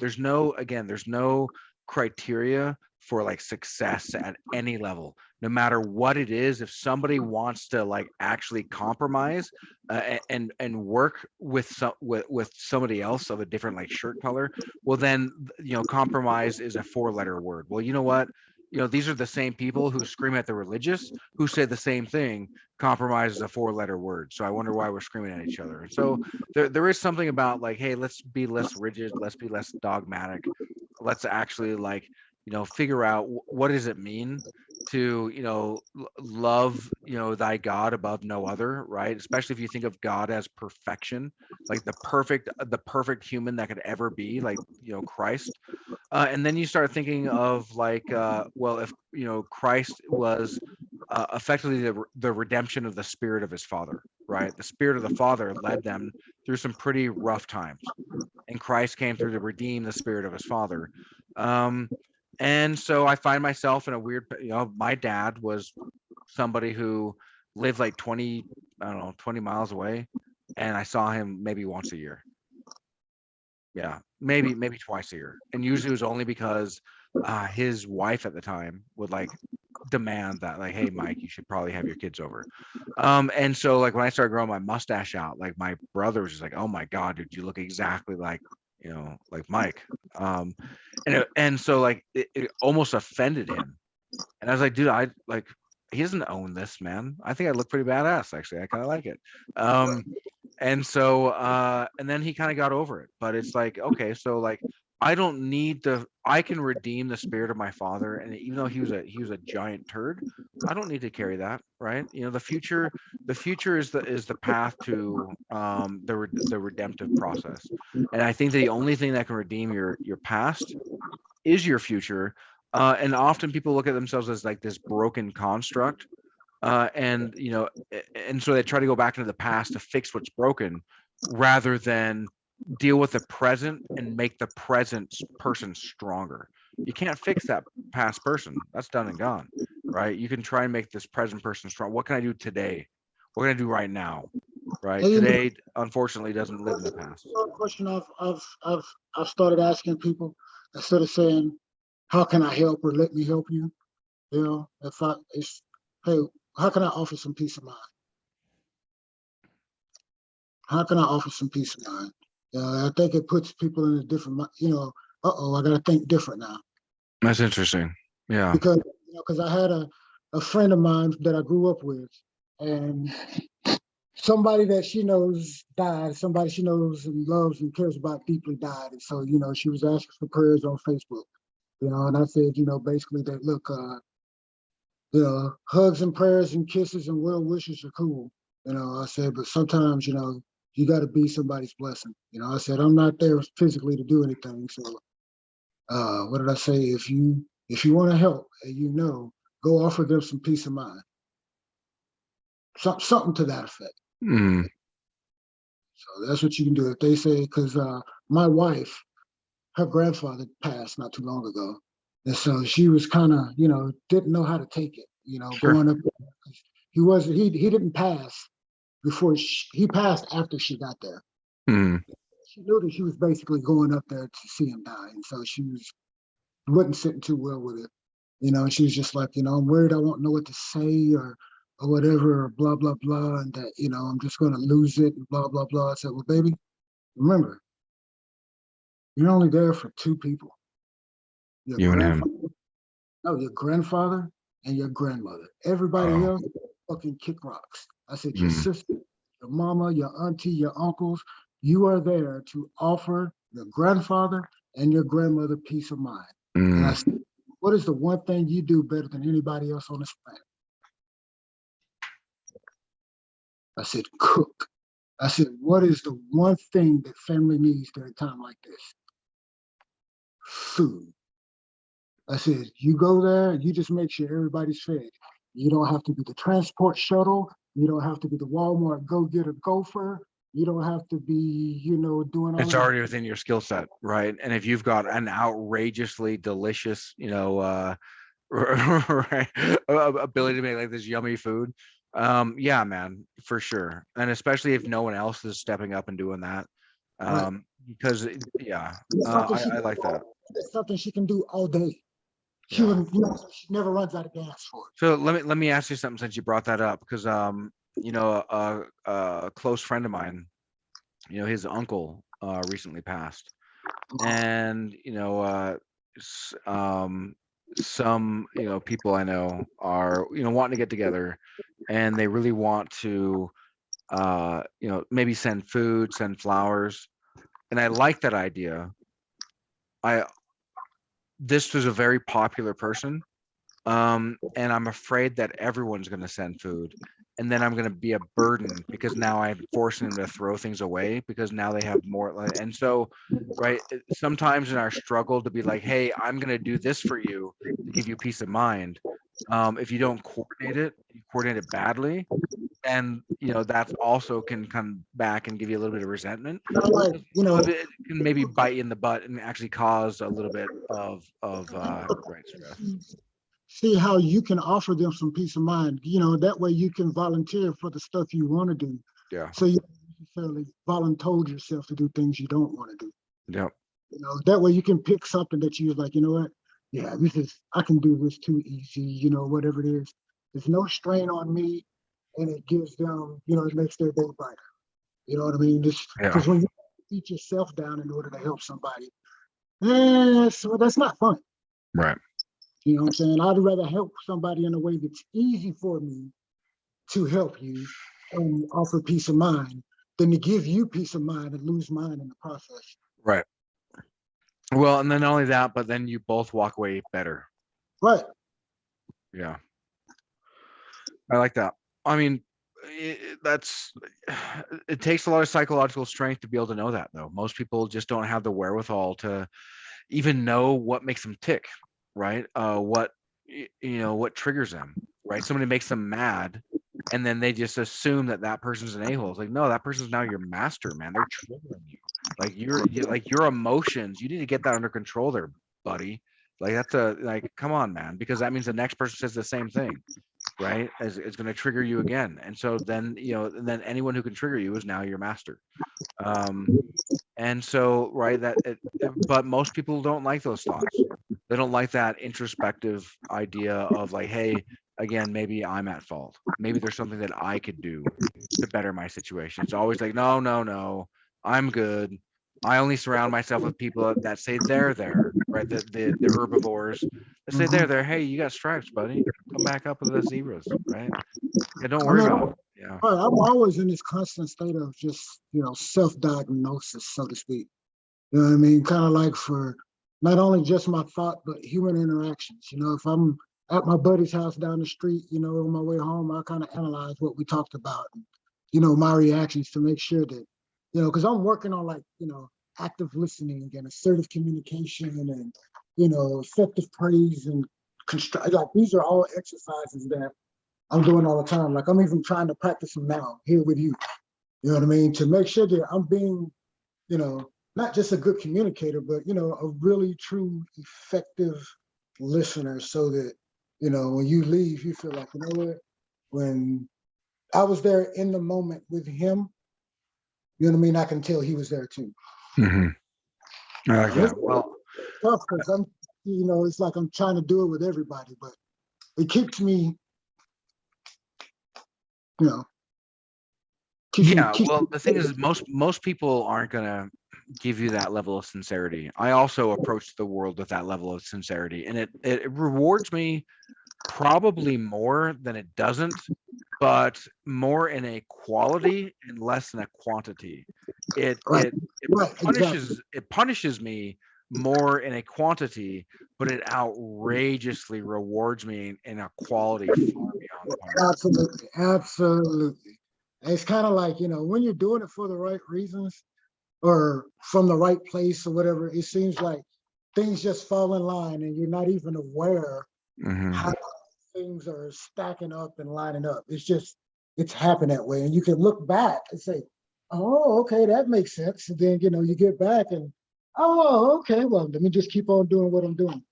criteria for like success at any level, no matter what it is. If somebody wants to like actually compromise and work with somebody else of a different like shirt color, well then compromise is a four-letter word. Well, you know what, these are the same people who scream at the religious who say the same thing. Compromise is a four-letter word, so I wonder why we're screaming at each other. And so there is something about like, hey, let's be less rigid, let's be less dogmatic, let's actually like figure out what does it mean to love thy God above no other, right? Especially if you think of God as perfection, like the perfect human that could ever be, like Christ. And then you start thinking of like, well, if Christ was effectively the redemption of the spirit of his father, right? The spirit of the father led them through some pretty rough times, and Christ came through to redeem the spirit of his father. Um, and so I find myself in a weird, my dad was somebody who lived like 20, I don't know, 20 miles away, and I saw him maybe once a year. Yeah, maybe twice a year, and usually it was only because his wife at the time would like demand that, like, hey Mike, you should probably have your kids over. And so like when I started growing my mustache out, like my brother was just like, oh my god, dude, you look exactly like like Mike. um and so like it almost offended him, and I was like, dude, I like, he doesn't own this, man. I think I look pretty badass, actually. I kind of like it. um and so and then he kind of got over it, but it's like, okay, so like I can redeem the spirit of my father, and even though he was a giant turd, I don't need to carry that, right? The future is the path to the redemptive process. And I think the only thing that can redeem your past is your future. And often people look at themselves as like this broken construct, and so they try to go back into the past to fix what's broken rather than deal with the present and make the present person stronger. You can't fix that past person. That's done and gone, right? You can try and make this present person strong. What can I do today? What can I do right now? Right? hey, Today, unfortunately, doesn't live in the past. question I've started asking people instead of saying, "How can I help?" or "Let me help you." It's, hey, how can I offer some peace of mind? How can I offer some peace of mind? I think it puts people in a different, I got to think different now. That's interesting. Yeah. Because I had a friend of mine that I grew up with, and somebody that she knows died, somebody she knows and loves and cares about deeply died. And so, she was asking for prayers on Facebook, and I said, basically that, look, Hugs and prayers and kisses and well wishes are cool. I said, but sometimes, you got to be somebody's blessing. I said, I'm not there physically to do anything. So, what did I say? If you want to help and go offer them some peace of mind. Something to that effect. Mm. So that's what you can do. If they say, because my wife, her grandfather passed not too long ago. And so she was kind of, didn't know how to take it, Sure. going up. He didn't pass he passed after she got there. Mm. She knew that she was basically going up there to see him die. And so wasn't sitting too well with it. And she was just like, I'm worried I won't know what to say or whatever, or blah, blah, blah. And that, I'm just going to lose it and blah, blah, blah. I said, well, baby, remember, you're only there for two people, your You and him. grandfather, no, your grandfather and your grandmother. Everybody Oh. else fucking kick rocks. I said, your Mm. sister, your mama, your auntie, your uncles, you are there to offer your grandfather and your grandmother peace of mind. And I Mm. said, what is the one thing you do better than anybody else on this planet? I said, cook. I said, what is the one thing that family needs during a time like this? Food. I said, you go there, you just make sure everybody's fed. You don't have to be the transport shuttle. You don't have to be the Walmart go get a gopher. You don't have to be, doing all It's that. already within your skill set, right? And if you've got an outrageously delicious, right, ability to make like this yummy food, yeah, man, for sure. And especially if no one else is stepping up and doing that, Right. because yeah, It's something I like that. it's something she can do all day. She Yeah. wouldn't, she never runs out of gas for it. So let me ask you something since you brought that up, because a close friend of mine, his uncle recently passed, and some people I know are wanting to get together, and they really want to maybe send food, send flowers, and I like that idea. I This was a very popular person, and I'm afraid that everyone's going to send food, and then I'm going to be a burden because now I'm forcing them to throw things away because now they have more. And so, right, sometimes in our struggle to be like, hey, I'm going to do this for you to give you peace of mind. If you don't coordinate it, you coordinate it badly, and that also can come back and give you a little bit of resentment. Like, It can maybe bite you in the butt and actually cause a little bit of right stress. see how you can offer them some peace of mind. That way you can volunteer for the stuff you want to do. Yeah. So you don't necessarily voluntold yourself to do things you don't want to do. Yeah. That way you can pick something that you're like, what? Yeah, I can do this too easy, whatever it is. There's no strain on me, and it gives them, it makes their day brighter. You know what I mean? Just Yeah. because when you beat yourself down in order to help somebody, so that's not fun. Right. You know what I'm saying? I'd rather help somebody in a way that's easy for me to help you and offer peace of mind than to give you peace of mind and lose mine in the process. Right. Well, and then not only that, but then you both walk away better. Right. Yeah. I like that. I mean, it takes a lot of psychological strength to be able to know that, though. Most people just don't have the wherewithal to even know what makes them tick, right? What triggers them, right? Somebody makes them mad, and then they just assume that person's an a-hole. It's like, no, that person's now your master, man. They're triggering you. Like like your emotions. You need to get that under control, there, buddy. Like come on, man, because that means the next person says the same thing, right? Is going to trigger you again, and so then then anyone who can trigger you is now your master. And so, right, but most people don't like those thoughts. They don't like that introspective idea of like, hey, again, maybe I'm at fault. Maybe there's something that I could do to better my situation. It's always like, no, no, no, I'm good. I only surround myself with people that say they're there, right? The herbivores that say Mhm. they're there. Hey, you got stripes, buddy. Come back up with the zebras, right? Yeah, don't I worry mean, about it. Yeah, I'm always in this constant state of just, self-diagnosis, so to speak. You know what I mean? Kind of like for not only just my thought, but human interactions. If I'm at my buddy's house down the street, on my way home, I kind of analyzed what we talked about, and, my reactions to make sure that, because I'm working on like, active listening and assertive communication and, effective praise and construct. Like these are all exercises that I'm doing all the time. Like I'm even trying to practice them now here with you. You know what I mean? To make sure that I'm being, not just a good communicator, but, a really true effective listener so that, when you leave, you feel like, you know what, when I was there in the moment with him, you know what I mean? I can tell he was there too. Mm-hmm. I like that. It's Well, tough because it's like I'm trying to do it with everybody, but it keeps me, you know, yeah, keeps well, me. the thing is, most people aren't gonna give you that level of sincerity. I also approach the world with that level of sincerity, and it rewards me probably more than it doesn't, but more in a quality and less in a quantity. It Right, it it right, exactly. punishes me more in a quantity, but it outrageously rewards me in a quality far beyond punishment. Absolutely, absolutely. It's kind of like, when you're doing it for the right reasons or from the right place or whatever, it seems like things just fall in line and you're not even aware Hmm. how things are stacking up and lining up. It's happened that way. And you can look back and say, oh, okay, that makes sense. And then, you get back and, oh, okay, well, let me just keep on doing what I'm doing.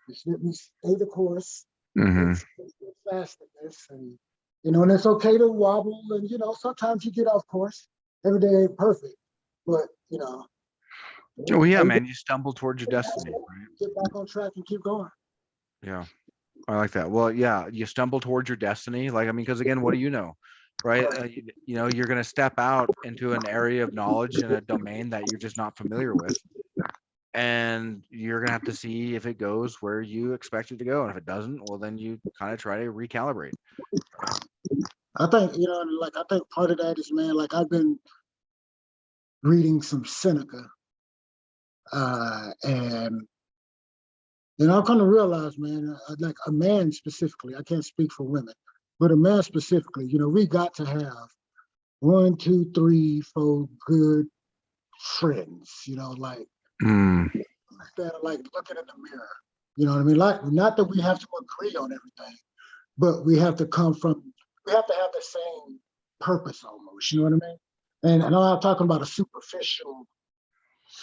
Just let me stay the course and Hmm. stay fast at this. And, and it's okay to wobble. And, sometimes you get off course. Every day ain't perfect. But, Oh yeah, every day man, you stumble towards your destiny, right? get back on track and keep going. Yeah. I like that. Well, yeah, you stumble towards your destiny. Like, I mean, because again, what do you know, right? You're going to step out into an area of knowledge in a domain that you're just not familiar with, and you're going to have to see if it goes where you expect it to go. And if it doesn't, well, then you kind of try to recalibrate. Right? I think, like I think part of that is, man, like I've been reading some Seneca, and I've come to realize, man, like a man specifically, I can't speak for women, but a man specifically, we got to have one, two, three, four good friends, like Mm, that are like looking in the mirror. You know what I mean? Like, not that we have to agree on everything, but we have to we have to have the same purpose almost. You know what I mean? And I'm not talking about a superficial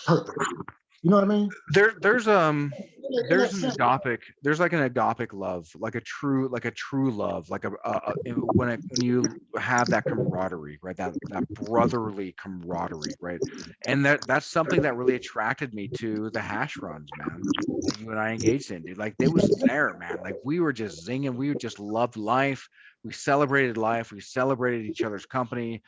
purpose. You know what I mean? there, there's In that there's an sense, agapic there's like an agapic love, like a true love, like when you have that camaraderie, right, that brotherly camaraderie, right, and that's something that really attracted me to the hash runs, man, that you and I engaged in, dude. Like they was there, man. Like we were just zinging, we just loved life, we celebrated life, we celebrated each other's company.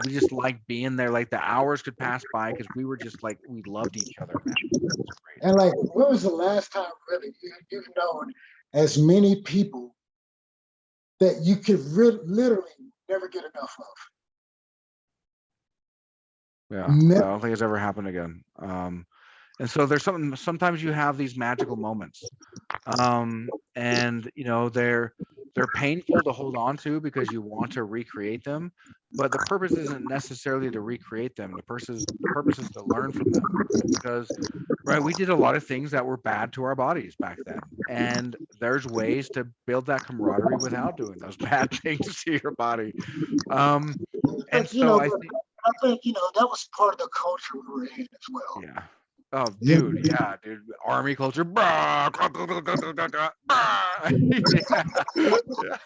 We just liked being there. Like the hours could pass by because we were just like we loved each other, man. It was great. and like, when was the last time really you've known as many people that you could literally never get enough of? Yeah, I Never. don't think it's ever happened again. And so there's something. Sometimes you have these magical moments, and they're painful to hold on to because you want to recreate them, but the purpose isn't necessarily to recreate them. The purpose is to learn from them, right? Because right, we did a lot of things that were bad to our bodies back then, and there's ways to build that camaraderie without doing those bad things to your body. Um, and But so I but think. I think that was part of the culture we were in as well. Yeah. Oh, You dude. know? Yeah, dude. Army culture. Brah, brah. Yeah. Yeah.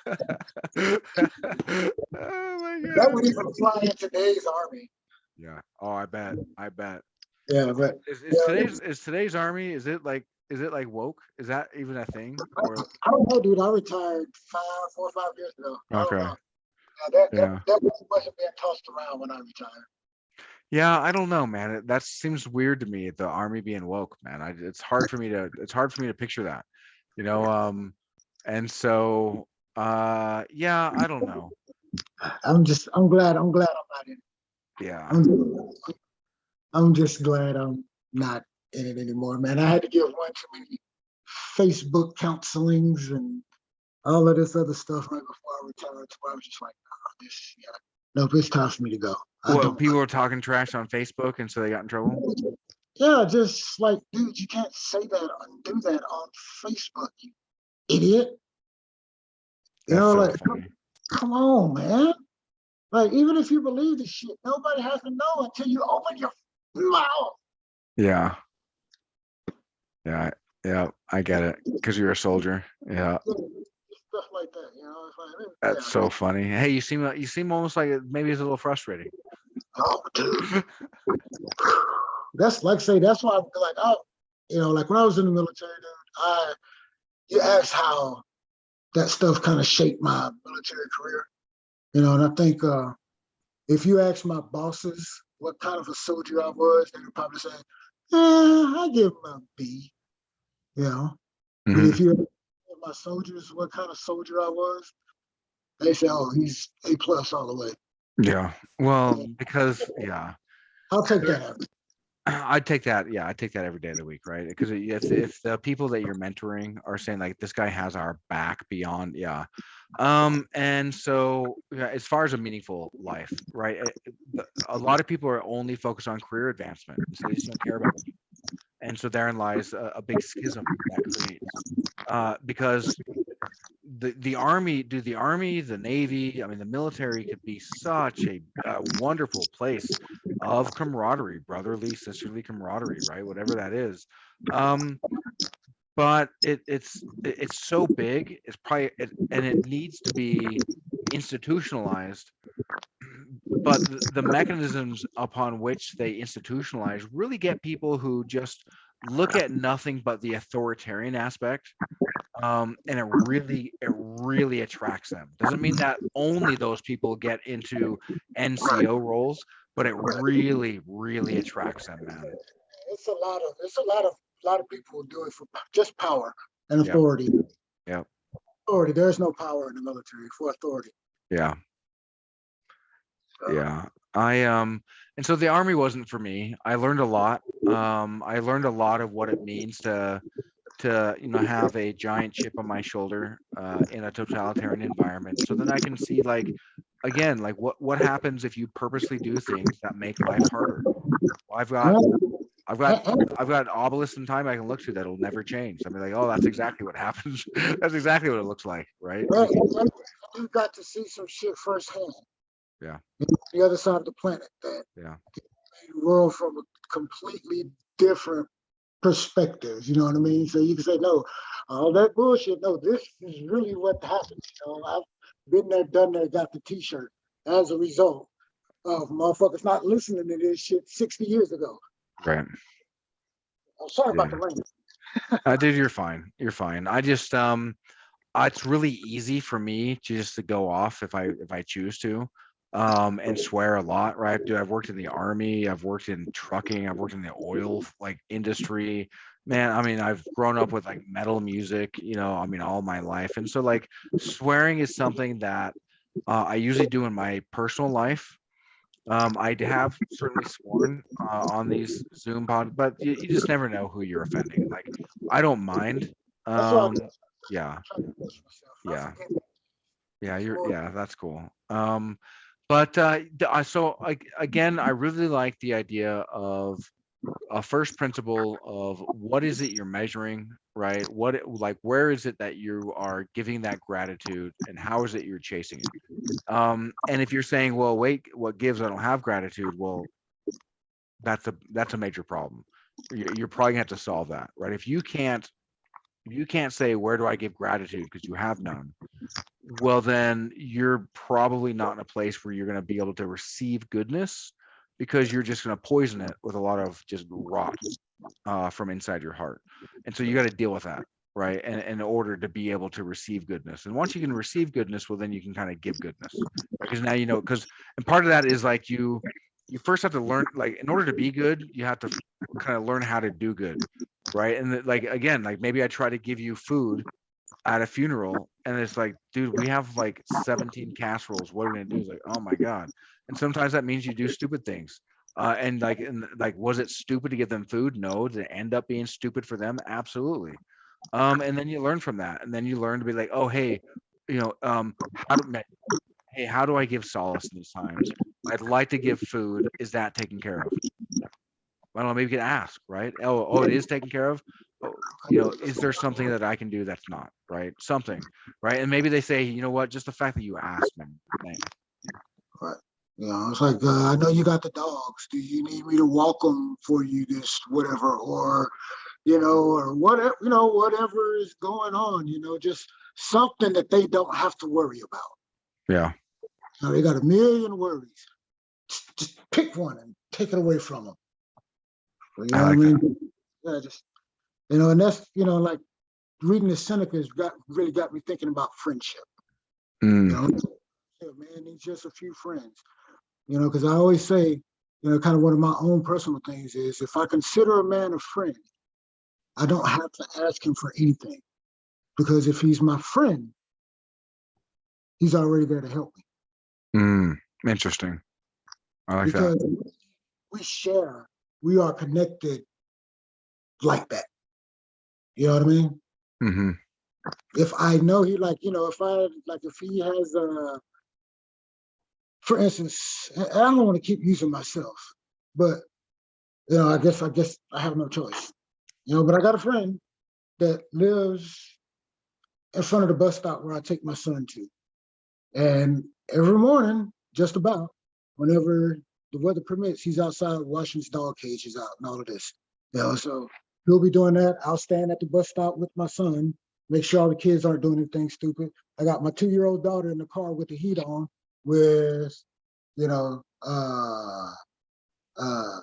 Oh my That God. would even fly in today's army. Yeah. Oh, I bet. I bet. Yeah, but Is yeah, today's army? Is it like woke? Is that even a thing? Or I don't know, dude. I retired 4 or 5 years ago. I don't okay. know. That Yeah. wasn't being tossed around when I retired. Yeah, I don't know, man. That seems weird to me, the army being woke, man. It's hard for me to picture that. You know, and so yeah, I don't know. I'm glad I'm not in it. Yeah. I'm, I'm just glad I'm not in it anymore, man. I had to give one too many Facebook counselings and all of this other stuff right before I retired, to where I was just like, nah, this, yeah, no, it's time for me to go. I Well, don't. people were talking trash on Facebook, and so they got in trouble. Yeah, just like, dude, you can't say that and do that on Facebook, you idiot. You That's know, so like, funny. come on, man. Like, even if you believe the shit, nobody has to know until you open your mouth. Yeah, yeah, yeah. I get it because you're a soldier. Yeah, Yeah, stuff like that, you know. It's like, that's yeah, so funny. Hey, you seem almost like maybe it's a little frustrating. oh, dude. That's like say that's why I'm like, oh, you know, like when I was in the military, dude, you asked how that stuff kind of shaped my military career, you know, and I think if you ask my bosses what kind of a soldier I was, they would probably say, I give them a B, you know. But Hmm. if you ask my soldiers what kind of soldier I was, they say, oh, he's A plus all the way. Yeah. Well, because yeah, I'll take there, that. I'd take that. Yeah, I'd take that every day of the week, right? Because if the people that you're mentoring are saying like this guy has our back beyond, yeah. And so yeah, as far as a meaningful life, right? A lot of people are only focused on career advancement, so they just don't care about the people. And so therein lies a big schism that creates, because the army, the army, the navy, I mean, the military could be such a wonderful place of camaraderie, brotherly, sisterly camaraderie, right? Whatever that is. Um, but it's so big. It's probably and it needs to be institutionalized. But the mechanisms upon which they institutionalize really get people who just look at nothing but the authoritarian aspect, and it really attracts them. Doesn't mean that only those people get into Right. NCO roles, but it Right. really attracts them, man. It's a lot of people who do it for just power and Yep, authority. yep, Authority. There's no power in the military for authority. yeah, Uh, yeah. And so the army wasn't for me. I learned a lot. I learned a lot of what it means to have a giant chip on my shoulder in a totalitarian environment, so then I can see, like, again, like what happens if you purposely do things that make life harder. Well, I've got and, I've got obelisks in time I can look to that'll never change. I mean, like, oh, that's exactly what happens. That's exactly what it looks like, right? and, Like, and you got to see some shit firsthand. yeah, The other side of the planet that yeah, made the world from a completely different perspective. You know what I mean? So you can say, no, all that bullshit. No, this is really what happened. You know, I've been there, done that, got the T-shirt as a result of motherfuckers not listening to this shit 60 years ago. right, I'm sorry about yeah. the rain. Dude, you're fine. You're fine. I just it's really easy for me just to go off if I choose to, and swear a lot, right? Dude, I've worked in the army, I've worked in trucking, I've worked in the oil like industry. Man, I mean, I've grown up with like metal music, I mean, all my life. And so like swearing is something that I usually do in my personal life. I have certainly sworn on these Zoom pod, but you just never know who you're offending. Like, I don't mind. That's why I Um, yeah, try to push myself. I yeah. forget Yeah, it's you're more. yeah, that's cool. But so like again, I really like the idea of a first principle of what is it you're measuring, right? Like where is it that you are giving that gratitude, and how is it you're chasing it? And if you're saying, well, wait, what gives? I don't have gratitude. Well, that's a major problem. You're probably gonna have to solve that, right? If you can't say where do I give gratitude because you have none, well, then you're probably not in a place where you're going to be able to receive goodness, because you're just going to poison it with a lot of just rot from inside your heart. And so you got to deal with that, right? And in order to be able to receive goodness. And once you can receive goodness, well, then you can kind of give goodness, right? Because now because and part of that is like you first have to learn, like, in order to be good, you have to kind of learn how to do good, right? And like again, like maybe I try to give you food at a funeral, and it's like, dude, we have like 17 casseroles, what are we gonna do? It's like, oh my god. And sometimes that means you do stupid things, and like was it stupid to give them food? No. Did it end up being stupid for them? Absolutely. And then you learn from that, and then you learn to be like, oh, hey, how do hey, how do I give solace in these times? I'd like to give food. Is that taken care of? I don't know. Maybe you can ask, right? Oh, it is taken care of. Oh, is there something that I can do that's not right? Something, right? And maybe they say, you know what? Just the fact that you asked, man. Thanks. Right. You know, it's like, I know you got the dogs. Do you need me to walk them for you this whatever? Or, or whatever, whatever is going on, just something that they don't have to worry about. Yeah, They got a million worries. Just pick one and take it away from them. You I know what I like that. mean? Yeah, just, and that's, like reading the Seneca has really got me thinking about friendship. You Mm, know, yeah, man, it's just a few friends. Because I always say, kind of one of my own personal things is if I consider a man a friend, I don't have to ask him for anything because if he's my friend, he's already there to help me mm, interesting. I like that. because we share, we are connected like that. You know what I mean? Hmm. If I know he if he has for instance, and I don't want to keep using myself, but I guess I have no choice. But I got a friend that lives in front of the bus stop where I take my son to. And every morning, just about, whenever the weather permits, he's outside washing his dog cages out and all of this. So he'll be doing that. I'll stand at the bus stop with my son, make sure all the kids aren't doing anything stupid. I got my 2-year-old daughter in the car with the heat on, with, you know, uh, uh,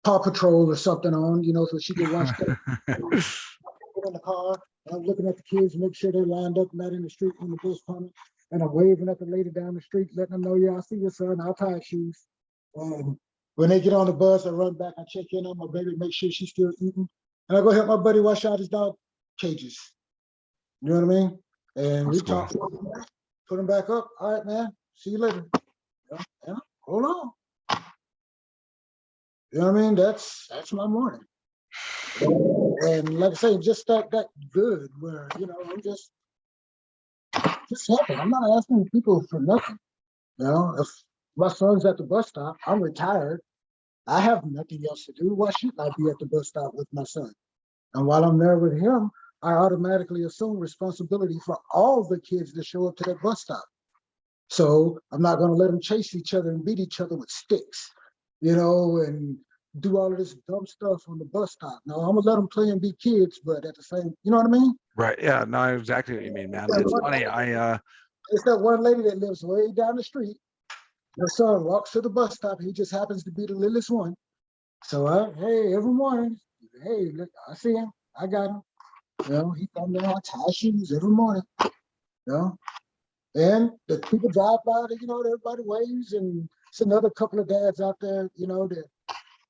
Paw Patrol or something on, so she can watch that in the car. And I'm looking at the kids, make sure they're lined up, not in the street on the bus coming. And I'm waving at the lady down the street, letting them know, yeah, I see your son. I'll tie his shoes. And when they get on the bus, I run back, I check in on my baby, make sure she's still eating. And I go help my buddy wash out his dog cages. You know what I mean? And That's we cool. talk, put him back up. All right, man. See you later. Yeah, hold on. You know what I mean? That's my morning. And like I say, just that good where, I'm just helping. I'm not asking people for nothing. If my son's at the bus stop, I'm retired. I have nothing else to do. Why shouldn't I be at the bus stop with my son? And while I'm there with him, I automatically assume responsibility for all the kids that show up to that bus stop. So I'm not going to let them chase each other and beat each other with sticks, and do all of this dumb stuff on the bus stop. No, I'm going to let them play and be kids, but at the same, you know what I mean? Right. Yeah. No, I know exactly what you mean, man. It's funny. It's that one lady that lives way down the street. Her son walks to the bus stop. He just happens to be the littlest one. So hey, every morning, hey, look, I see him. I got him. He come down, I tie shoes every morning. You know, and the people drive by, everybody waves, and it's another couple of dads out there, that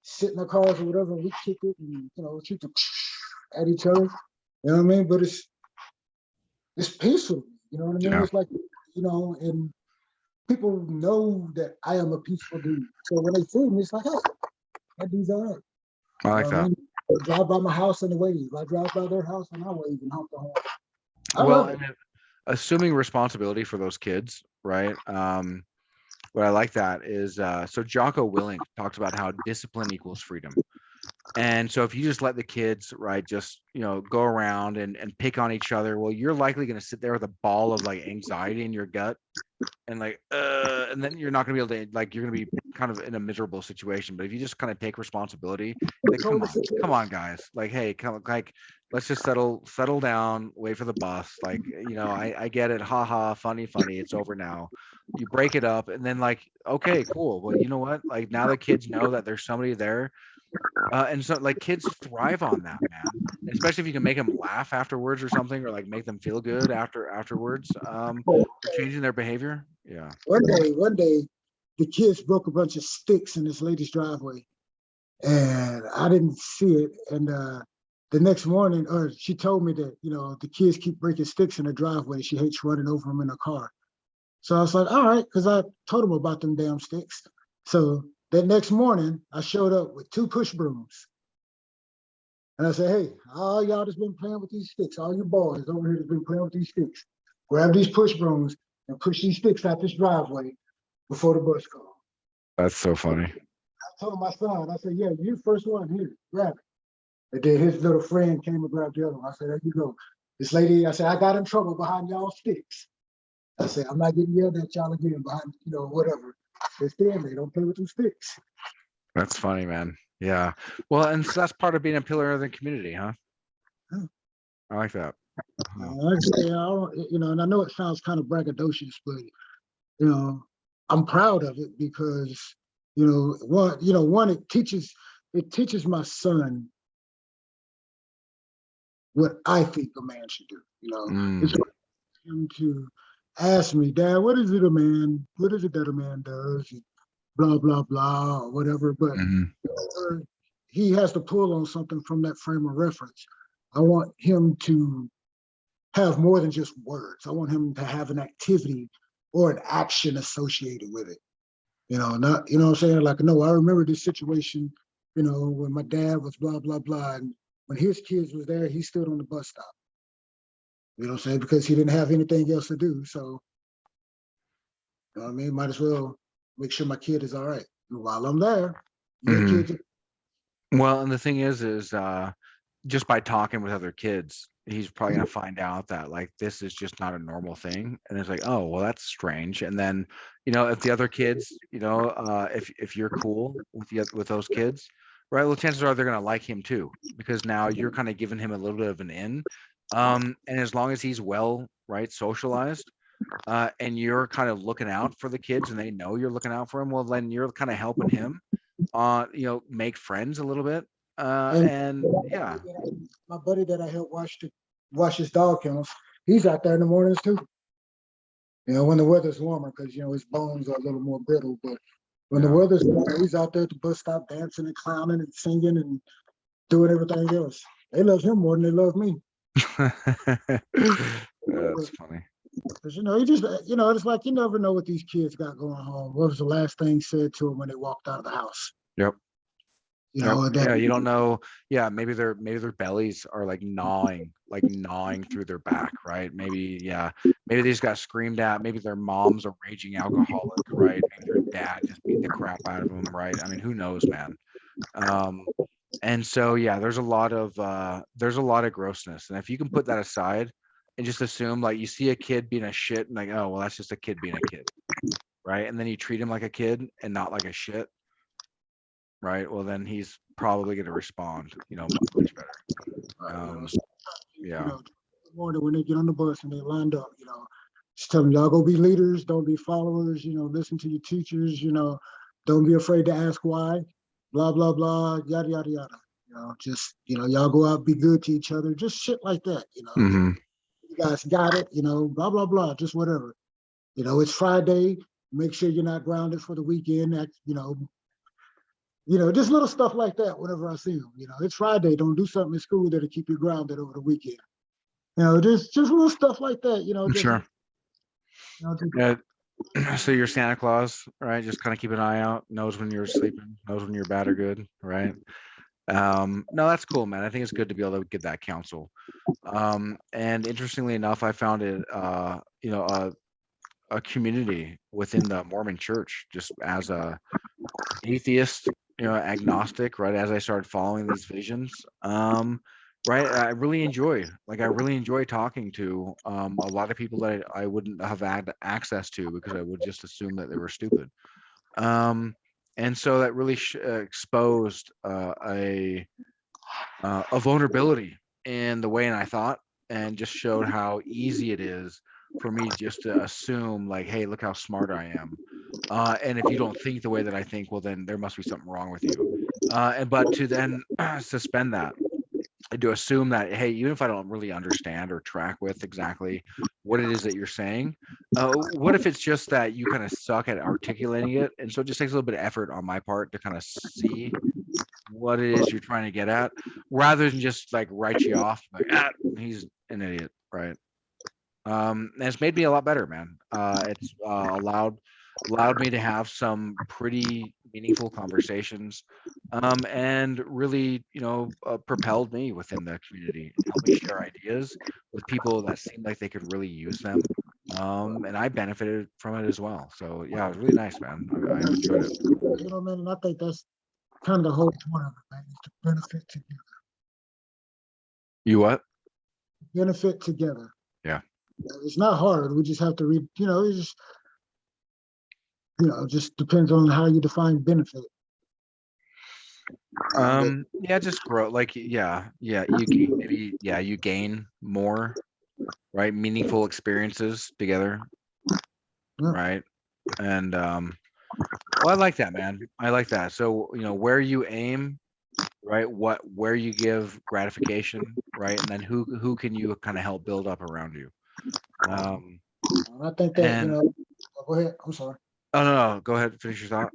sit in their cars or whatever, and we kick it and shoot the at each other. You know what I mean? But it's peaceful. You know what I mean? Yeah, It's like, and people know that I am a peaceful dude. So when they see me, it's like, hey, that dude's all right. I You know like what I that. mean? They drive by my house and they wave. I drive by their house and I wave and honk the horn. I Well, love it. and assuming responsibility for those kids, right? What I like that is so Jocko Willink talks about how discipline equals freedom. And so if you just let the kids, right, just go around and pick on each other, well, you're likely going to sit there with a ball of like anxiety in your gut and like and then you're not going to be able to like you're going to be kind of in a miserable situation. But if you just kind of take responsibility, like come on guys, like hey, come like let's just settle down, wait for the bus, like I get it, haha, funny, it's over now. You break it up and then like okay, cool, well, you know what, like now the kids know that there's somebody there. And so like kids thrive on that, man. And especially if you can make them laugh afterwards or something, or like make them feel good afterwards, for changing their behavior. Yeah. One day, the kids broke a bunch of sticks in this lady's driveway, and I didn't see it. And the next morning, or she told me that the kids keep breaking sticks in the driveway. She hates running over them in the car. So I was like, all right, because I told them about them damn sticks. So that next morning, I showed up with 2 push brooms. And I say, hey, all y'all that's been playing with these sticks, all you boys over here that's been playing with these sticks, grab these push brooms and push these sticks out this driveway before the bus comes. That's so funny. I told my son, I said, yeah, you first one here, grab it. And then his little friend came and grabbed the other one. I said, there you go. This lady, I said, I got in trouble behind y'all sticks. I said, I'm not getting yelled at y'all again behind, whatever. They stand there, don't play with them sticks. That's funny, man. Yeah. Well, and so that's part of being a pillar of the community, huh? Yeah. I like that. Like I say, and I know it sounds kind of braggadocious, but I'm proud of it because, one, it teaches my son what I think a man should do. It's Mm, him to ask me, Dad, what is it that a man does? Blah, blah, blah, or whatever. But mhm. he has to pull on something from that frame of reference. I want him to have more than just words. I want him to have an activity or an action associated with it. Not, what I'm saying? Like, no, I remember this situation, when my dad was blah, blah, blah. And when his kids was there, he stood on the bus stop. You know what I'm saying? Because he didn't have anything else to do. So, you know what I mean? Might as well make sure my kid is all right. And while I'm there, your Mhm. kids. Well, and the thing is, just by talking with other kids, he's probably gonna find out that like this is just not a normal thing, and it's like, oh, well, that's strange. And then, if the other kids, if you're cool with with those kids, right? Well, chances are they're gonna like him too, because now you're kind of giving him a little bit of an in. And as long as he's well, right, socialized, and you're kind of looking out for the kids, and they know you're looking out for him, well, then you're kind of helping him, make friends a little bit. And And yeah. my buddy that I helped wash his dog kennels, he's out there in the mornings too. When the weather's warmer, because his bones are a little more brittle. But when the Yeah. weather's warmer, he's out there at the bus stop dancing and clowning and singing and doing everything else. They love him more than they love me. That's funny. Because you just it's like you never know what these kids got going home. What was the last thing said to them when they walked out of the house? Yep. Yep. And that Yeah, you don't know. Yeah, maybe their bellies are like gnawing through their back, right? Maybe, yeah. Maybe they just got screamed at. Maybe their mom's a raging alcoholic, right? Maybe their dad just beat the crap out of them, right? I mean, who knows, man? Um, and so yeah, there's a lot of grossness. And if you can put that aside and just assume like you see a kid being a shit and like, oh well, that's just a kid being a kid, right? And then you treat him like a kid and not like a shit, right? Well, then he's probably going to respond, much better. you know, Um, you yeah. know, morning when they get on the bus and they lined up, just tell them y'all go be leaders, don't be followers, listen to your teachers, don't be afraid to ask why, blah, blah, blah, yada, yada, yada. Just, y'all go out, be good to each other, just shit like that, Hmm. you guys got it, blah, blah, blah, just whatever. It's Friday, make sure you're not grounded for the weekend, just little stuff like that whenever I see them. It's Friday, don't do something in school that'll keep you grounded over the weekend. Just little stuff like that. Just Sure. just, Yeah. So you're Santa Claus, right? Just kind of keep an eye out, knows when you're sleeping, knows when you're bad or good, right? No, that's cool, man. I think it's good to be able to get that counsel. And interestingly enough, I found it, a community within the Mormon church, just as a atheist, agnostic, right? As I started following these visions, right? I really enjoy talking to a lot of people that I wouldn't have had access to because I would just assume that they were stupid. Um, and so that really exposed a vulnerability in the way and I thought, and just showed how easy it is for me just to assume like, hey, look how smart I am. And if you don't think the way that I think, well, then there must be something wrong with you. And but to then suspend that and to assume that, hey, even if I don't really understand or track with exactly what it is that you're saying, what if it's just that you kind of suck at articulating it, and so it just takes a little bit of effort on my part to kind of see what it is you're trying to get at, rather than just like write you off like, he's an idiot, right? And it's made me a lot better, man. It's allowed allowed me to have some pretty meaningful conversations, and really, propelled me within the community, helped me share ideas with people that seemed like they could really use them. And I benefited from it as well. So yeah, it was really nice, man. I enjoyed it. Man, and I think that's kind of the whole point of it, man, is to You what? benefit together. Yeah. It's not hard. We just have to read, it just depends on how you define benefit. Yeah, just grow. Like, yeah, you gain more, right? Meaningful experiences together, Yeah. right? And well, I like that, man. I like that. So, where you aim, right? Where you give gratification, right? And then who can you kind of help build up around you? Um, And I think that, and go ahead. I'm sorry. oh no, go ahead, finish your thought.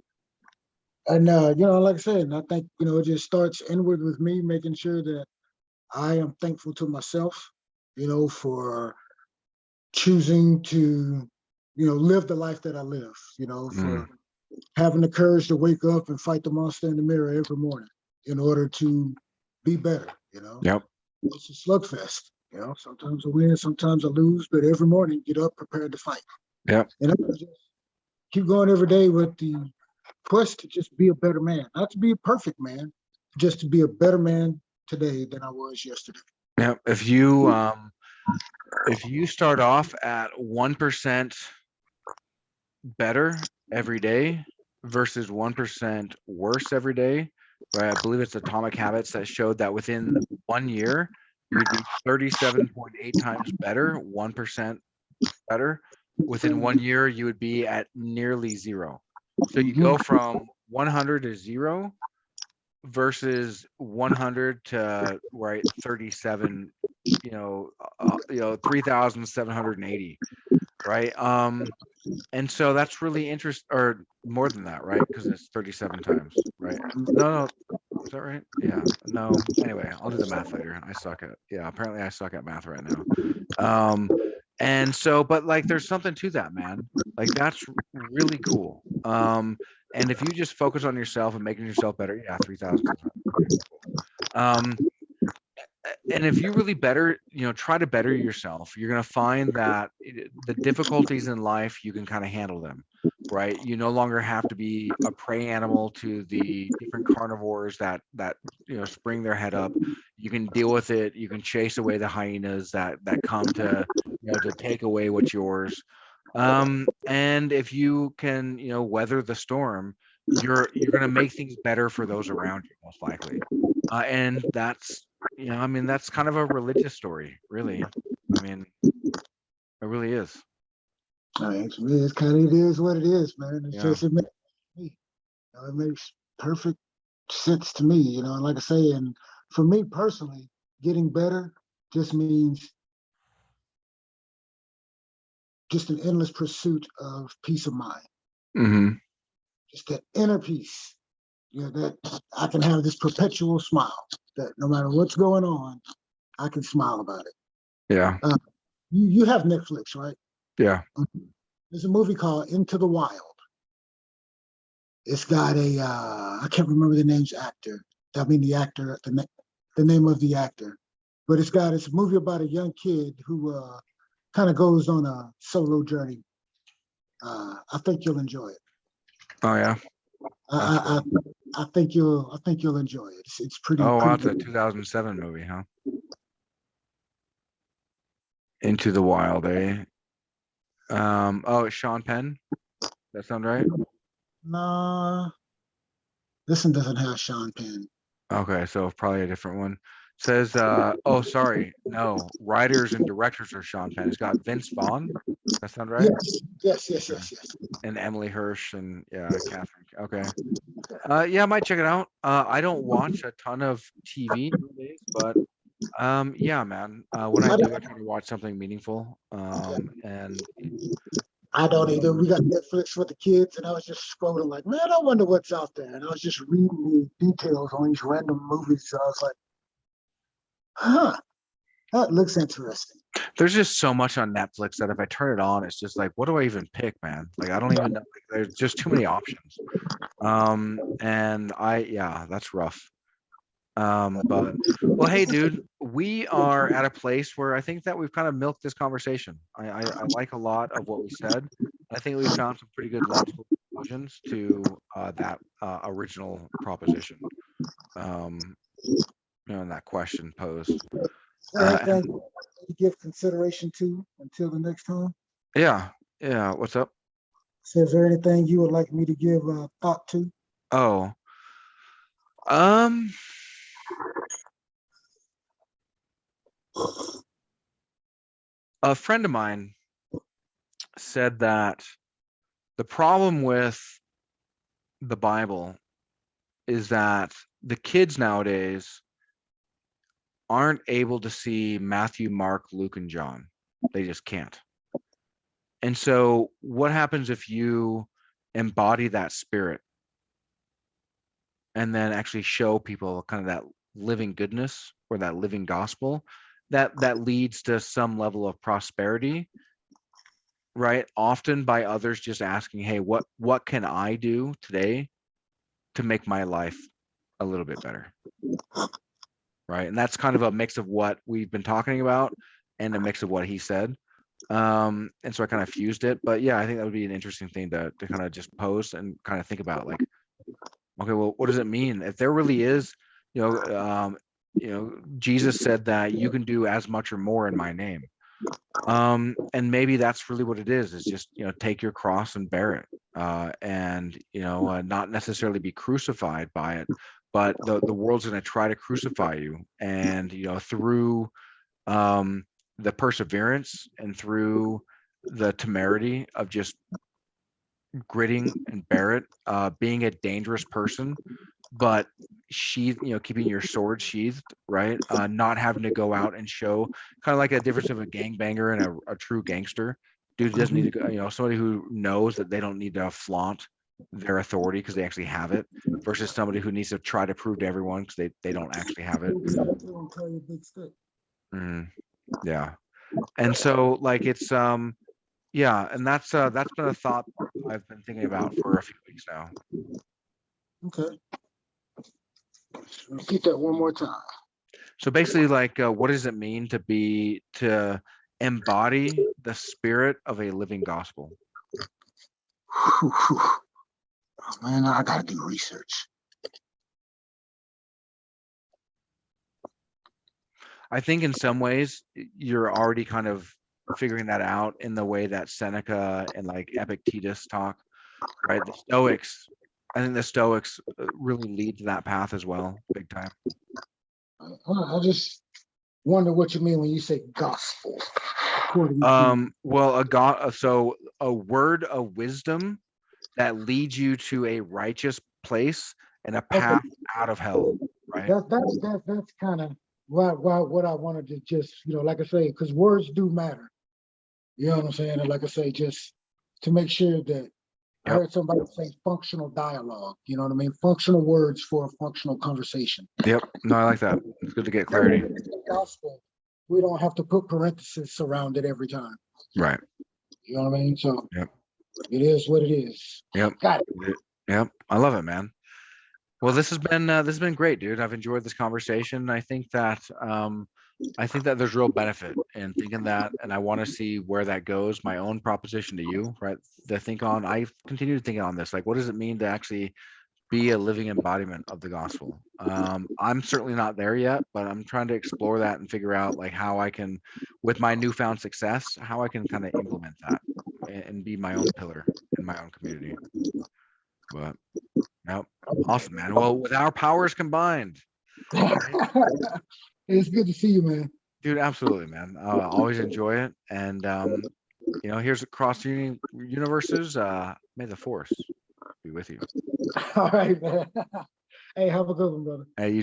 And like I said, I think, it just starts inward with me, making sure that I am thankful to myself, for choosing to, live the life that I live, Mm, for having the courage to wake up and fight the monster in the mirror every morning in order to be better. yep, It's a slugfest. Sometimes I win, sometimes I lose, but every morning get up prepared to fight. yep, And I just keep going every day with the quest to just be a better man, not to be a perfect man, just to be a better man today than I was yesterday. yep. If you start off at 1% better every day versus 1% worse every day, right? I believe it's Atomic Habits that showed that within 1 year, you'd be 37.8 times better, 1% better. Within 1 year, you would be at nearly zero. So you Mm-hmm. go from 100 to zero versus 100 to right 37, 3,780, right? And so that's really interesting, or more than that, right? Because it's 37 times, right? No, no, is that right? Yeah. No. Anyway, I'll do the math later. I suck at, yeah, apparently I suck at math right now. Um, and so, but like there's something to that, man. Like that's really cool. And if you just focus on yourself and making yourself better, yeah, 3,000. Okay, cool. Um, and if you really try to better yourself, you're going to find that the difficulties in life, you can kind of handle them, right? You no longer have to be a prey animal to the different carnivores that spring their head up. You can deal with it. You can chase away the hyenas that come to to take away what's yours. And if you can weather the storm, you're going to make things better for those around you, most likely. And that's I mean, that's kind of a religious story, really. I mean, it really is. It's kind of, it is what it is, man. It's Yeah. just, it makes me, it makes perfect sense to me, and like I say, and for me personally, getting better just means just an endless pursuit of peace of mind, Hmm. just that inner peace, that I can have this perpetual smile, that no matter what's going on, I can smile about it. Yeah. Uh, you have Netflix, right? Yeah. There's a movie called Into the Wild. It's got I can't remember the name's actor. I mean the actor, the name of the actor, but it's a movie about a young kid who kind of goes on a solo journey. I think you'll enjoy it. Oh yeah. That's I, cool. I I think you'll enjoy it. It's Oh wow, pretty it's a good. 2007 movie, huh? Into the Wild, eh? Oh, it's Sean Penn. That sound right? Nah, this one doesn't have Sean Penn. Okay, so probably a different one. Says, oh, sorry, no, writers and directors are Sean Penn. It's got Vince Vaughn. That sound right? Yes, yes, yes, Okay. yes, yes. And Emily Hirsch and yeah, Catherine. Okay. Yeah, I might check it out. I don't watch a ton of TV nowadays, but yeah, man. When I I do, I don't, try to watch something meaningful. And I don't either. We got Netflix for the kids, and I was just scrolling like, man, I wonder what's out there. And I was just reading the details on these random movies. So I was like, huh. That looks interesting. There's just so much on Netflix that if I turn it on, it's just like, what do I even pick, man? Like, I don't even know. Like, there's just too many options. And yeah, that's rough. But well, hey, dude, we are at a place where I think that we've kind of milked this conversation. I like a lot of what we said. I think we found some pretty good logical conclusions to that original proposition. And that question posed. Anything And to give consideration to until the next time? yeah, yeah. What's up? So is there anything you would like me to give thought to? Oh, um, a friend of mine said that the problem with the Bible is that the kids nowadays aren't able to see Matthew, Mark, Luke, and John. They just can't. And so, what happens if you embody that spirit and then actually show people kind of that living goodness or that living gospel that leads to some level of prosperity, right? Often by others just asking, "Hey, what can I do today to make my life a little bit better?" Right? And that's kind of a mix of what we've been talking about and a mix of what he said. And so I kind of fused it. But yeah, I think that would be an interesting thing to kind of just pose and kind of think about, like, okay, well, what does it mean if there really is, you know, Jesus said that you can do as much or more in my name. And maybe that's really what it is just, take your cross and bear it, and not necessarily be crucified by it, but the world's going to try to crucify you, and through the perseverance and through the temerity of just gritting and bear it, being a dangerous person, but keeping your sword sheathed, right? Not having to go out and show, kind of like a difference of a gangbanger and a true gangster. Dude doesn't need to go, somebody who knows that they don't need to flaunt their authority because they actually have it, versus somebody who needs to try to prove to everyone because they don't actually have it. Yeah. And so, like, it's yeah, and that's been a thought I've been thinking about for a few weeks now. Okay. Repeat that one more time. So basically, like, what does it mean to embody the spirit of a living gospel? Oh, man, I gotta do research. I think in some ways you're already kind of figuring that out in the way that Seneca and like Epictetus talk, right? I think the Stoics really lead to that path as well, big time. I just wonder what you mean when you say gospel. Well, so a word of wisdom that leads you to a righteous place and a path out of hell, right? That's kind of what I wanted to just, like I say, because words do matter. You know what I'm saying? And like I say, just to make sure that I heard somebody say functional dialogue. You know what I mean? Functional words for a functional conversation. Yep. No, I like that. It's good to get clarity. Gospel, we don't have to put parentheses around it every time. Right. You know what I mean? So Yep. It is what it is. Yep. Got it. Yep. I love it, man. Well, this has been great, dude. I've enjoyed this conversation. I think that there's real benefit in thinking that, and I want to see where that goes. My own proposition to you, right? I continue thinking on this. Like, what does it mean to actually be a living embodiment of the gospel? I'm certainly not there yet, but I'm trying to explore that and figure out like how I can, with my newfound success, how I can kind of implement that and be my own pillar in my own community. But nope. Awesome, man. Well, with our powers combined, It's good to see you, man. dude, absolutely, man. Always enjoy it. And here's across the universes. May the force be with you. All right, man. Hey, have a good one, brother. Hey, you too.